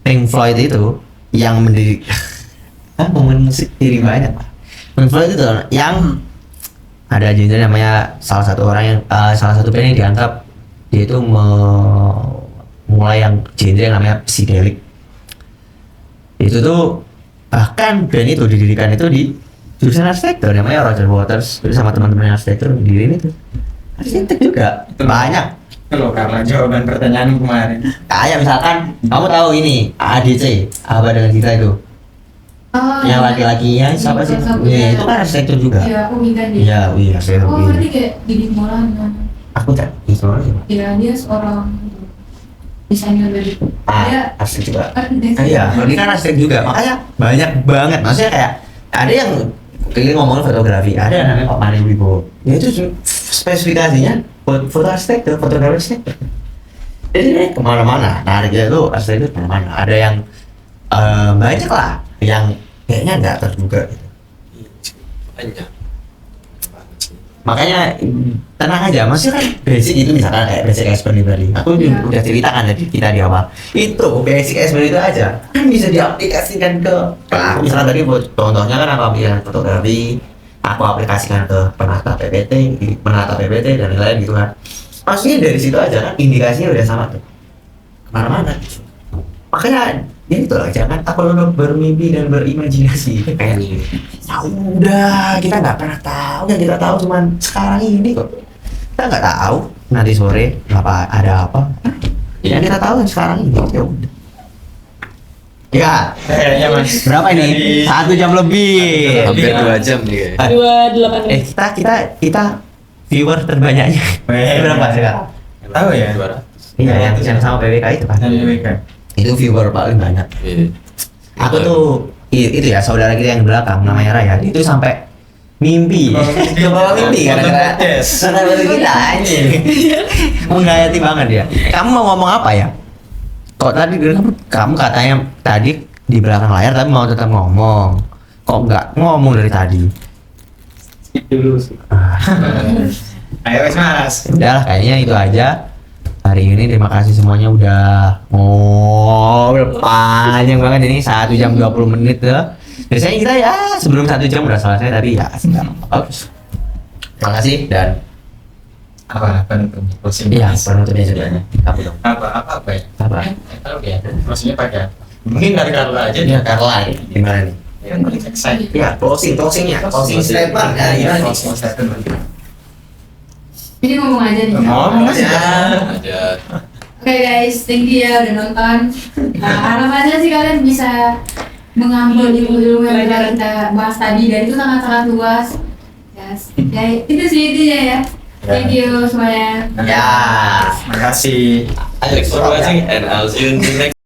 Pink Floyd itu yang mendiri ngomongin musik diri banyak. Pink Floyd itu yang ada genre namanya salah satu band yang dianggap dia itu mulai yang genre yang namanya psychedelic. Itu tuh bahkan band itu didirikan itu di jurusan arsitektur, namanya Roger Waters, terus sama teman-teman arsitektur diriin itu. Arsitek juga Itu banyak. Itu loh karena jawaban pertanyaan kemarin. Kayak misalkan kamu tahu ini ADC, apa dengan kita itu? Yang laki-lakinya siapa sih? Iya, itu kan arsitektur juga. Iya, aku minta dia. Iya, arsitektur. Oh, berarti kayak Didi Maulana. Aku tak itu sih. Iya, dia seorang desainer dari dia Arsitek juga. arsitek. Iya, ini kan arsitek juga. Makanya banyak banget. Maksudnya kayak ada yang kalian ngomongin fotografi, ada yang namanya Pak Mani Wibowo. Ya itu spesifikasinya foto arsitektur, fotografi arsitektur. Jadi ini kemana-mana. Nah, dia tuh arsitektur kemana-mana. Ada yang banyak lah, yang kayaknya nggak terduga gitu. Banyak. Makanya tenang aja, maksudnya kan basic itu misalkan kayak basic expert tadi. Aku udah ceritakan tadi kita di awal. Itu basic expert itu aja kan bisa diaplikasikan ke misalnya tadi contohnya kan aku aplikasikan fotografi, aku aplikasikan ke penata PPT dan lain-lain gitu kan. Maksudnya dari situ aja kan indikasinya udah sama tuh. Kemana-mana. Makanya ya itu lah, jangan takut untuk bermimpi dan berimajinasi kayak ya udah, kita nggak pernah tahu. Yang kita tahu cuman sekarang ini kok. Kita nggak tahu nanti sore ada apa. Yang kita tahu yang sekarang ini ya udah. Ya, Kayaknya mas. berapa ini? 1 jam lebih. Hampir 2 jam nih kayaknya. 28 kita viewer terbanyaknya berapa sekarang? Tahu ya. Iya, yang sama PWK itu kan. Dan BK. Itu viewer paling banyak. Iya. Aku tuh itu ya saudara kita yang di belakang namanya Raya, itu sampai mimpi. Coba mimpi karena saudara kita anjing. Menghayati banget ya. Kamu mau ngomong apa ya? Kok tadi kamu katanya tadi di belakang layar tapi mau tetap ngomong. Kok nggak ngomong dari tadi? Dulu sih. Ayo mas. Udahlah, kayaknya itu aja. Hari ini terima kasih semuanya udah ngobrol panjang banget ini 1 jam 20 menit ya. Biasanya kita ya sebelum 1 jam udah selesai, tapi ya sedang bagus. Terima kasih dan Apa penutupnya? Closing Iya, please. penutupnya juga. Kamu dong. Apa ya? Apa? Tahu ya. Closingnya pakai apa? Mungkin dari Carla aja Iya, Carla. Gimana nih? yang paling excited. Iya, closingnya. Closing statement. Ya, gimana nih? Closing statement. Jadi ngomong aja nih. Ngomong aja. Aja. Oke guys, thank you ya udah nonton. Nah, harapannya sih kalian bisa mengambil ilmu-ilmu yang telah kita bahas tadi dan itu sangat-sangat luas. Yes. Ya, itu sih intinya ya. Thank you semuanya. Ya. Makasih. Thanks for watching and I'll see you in the next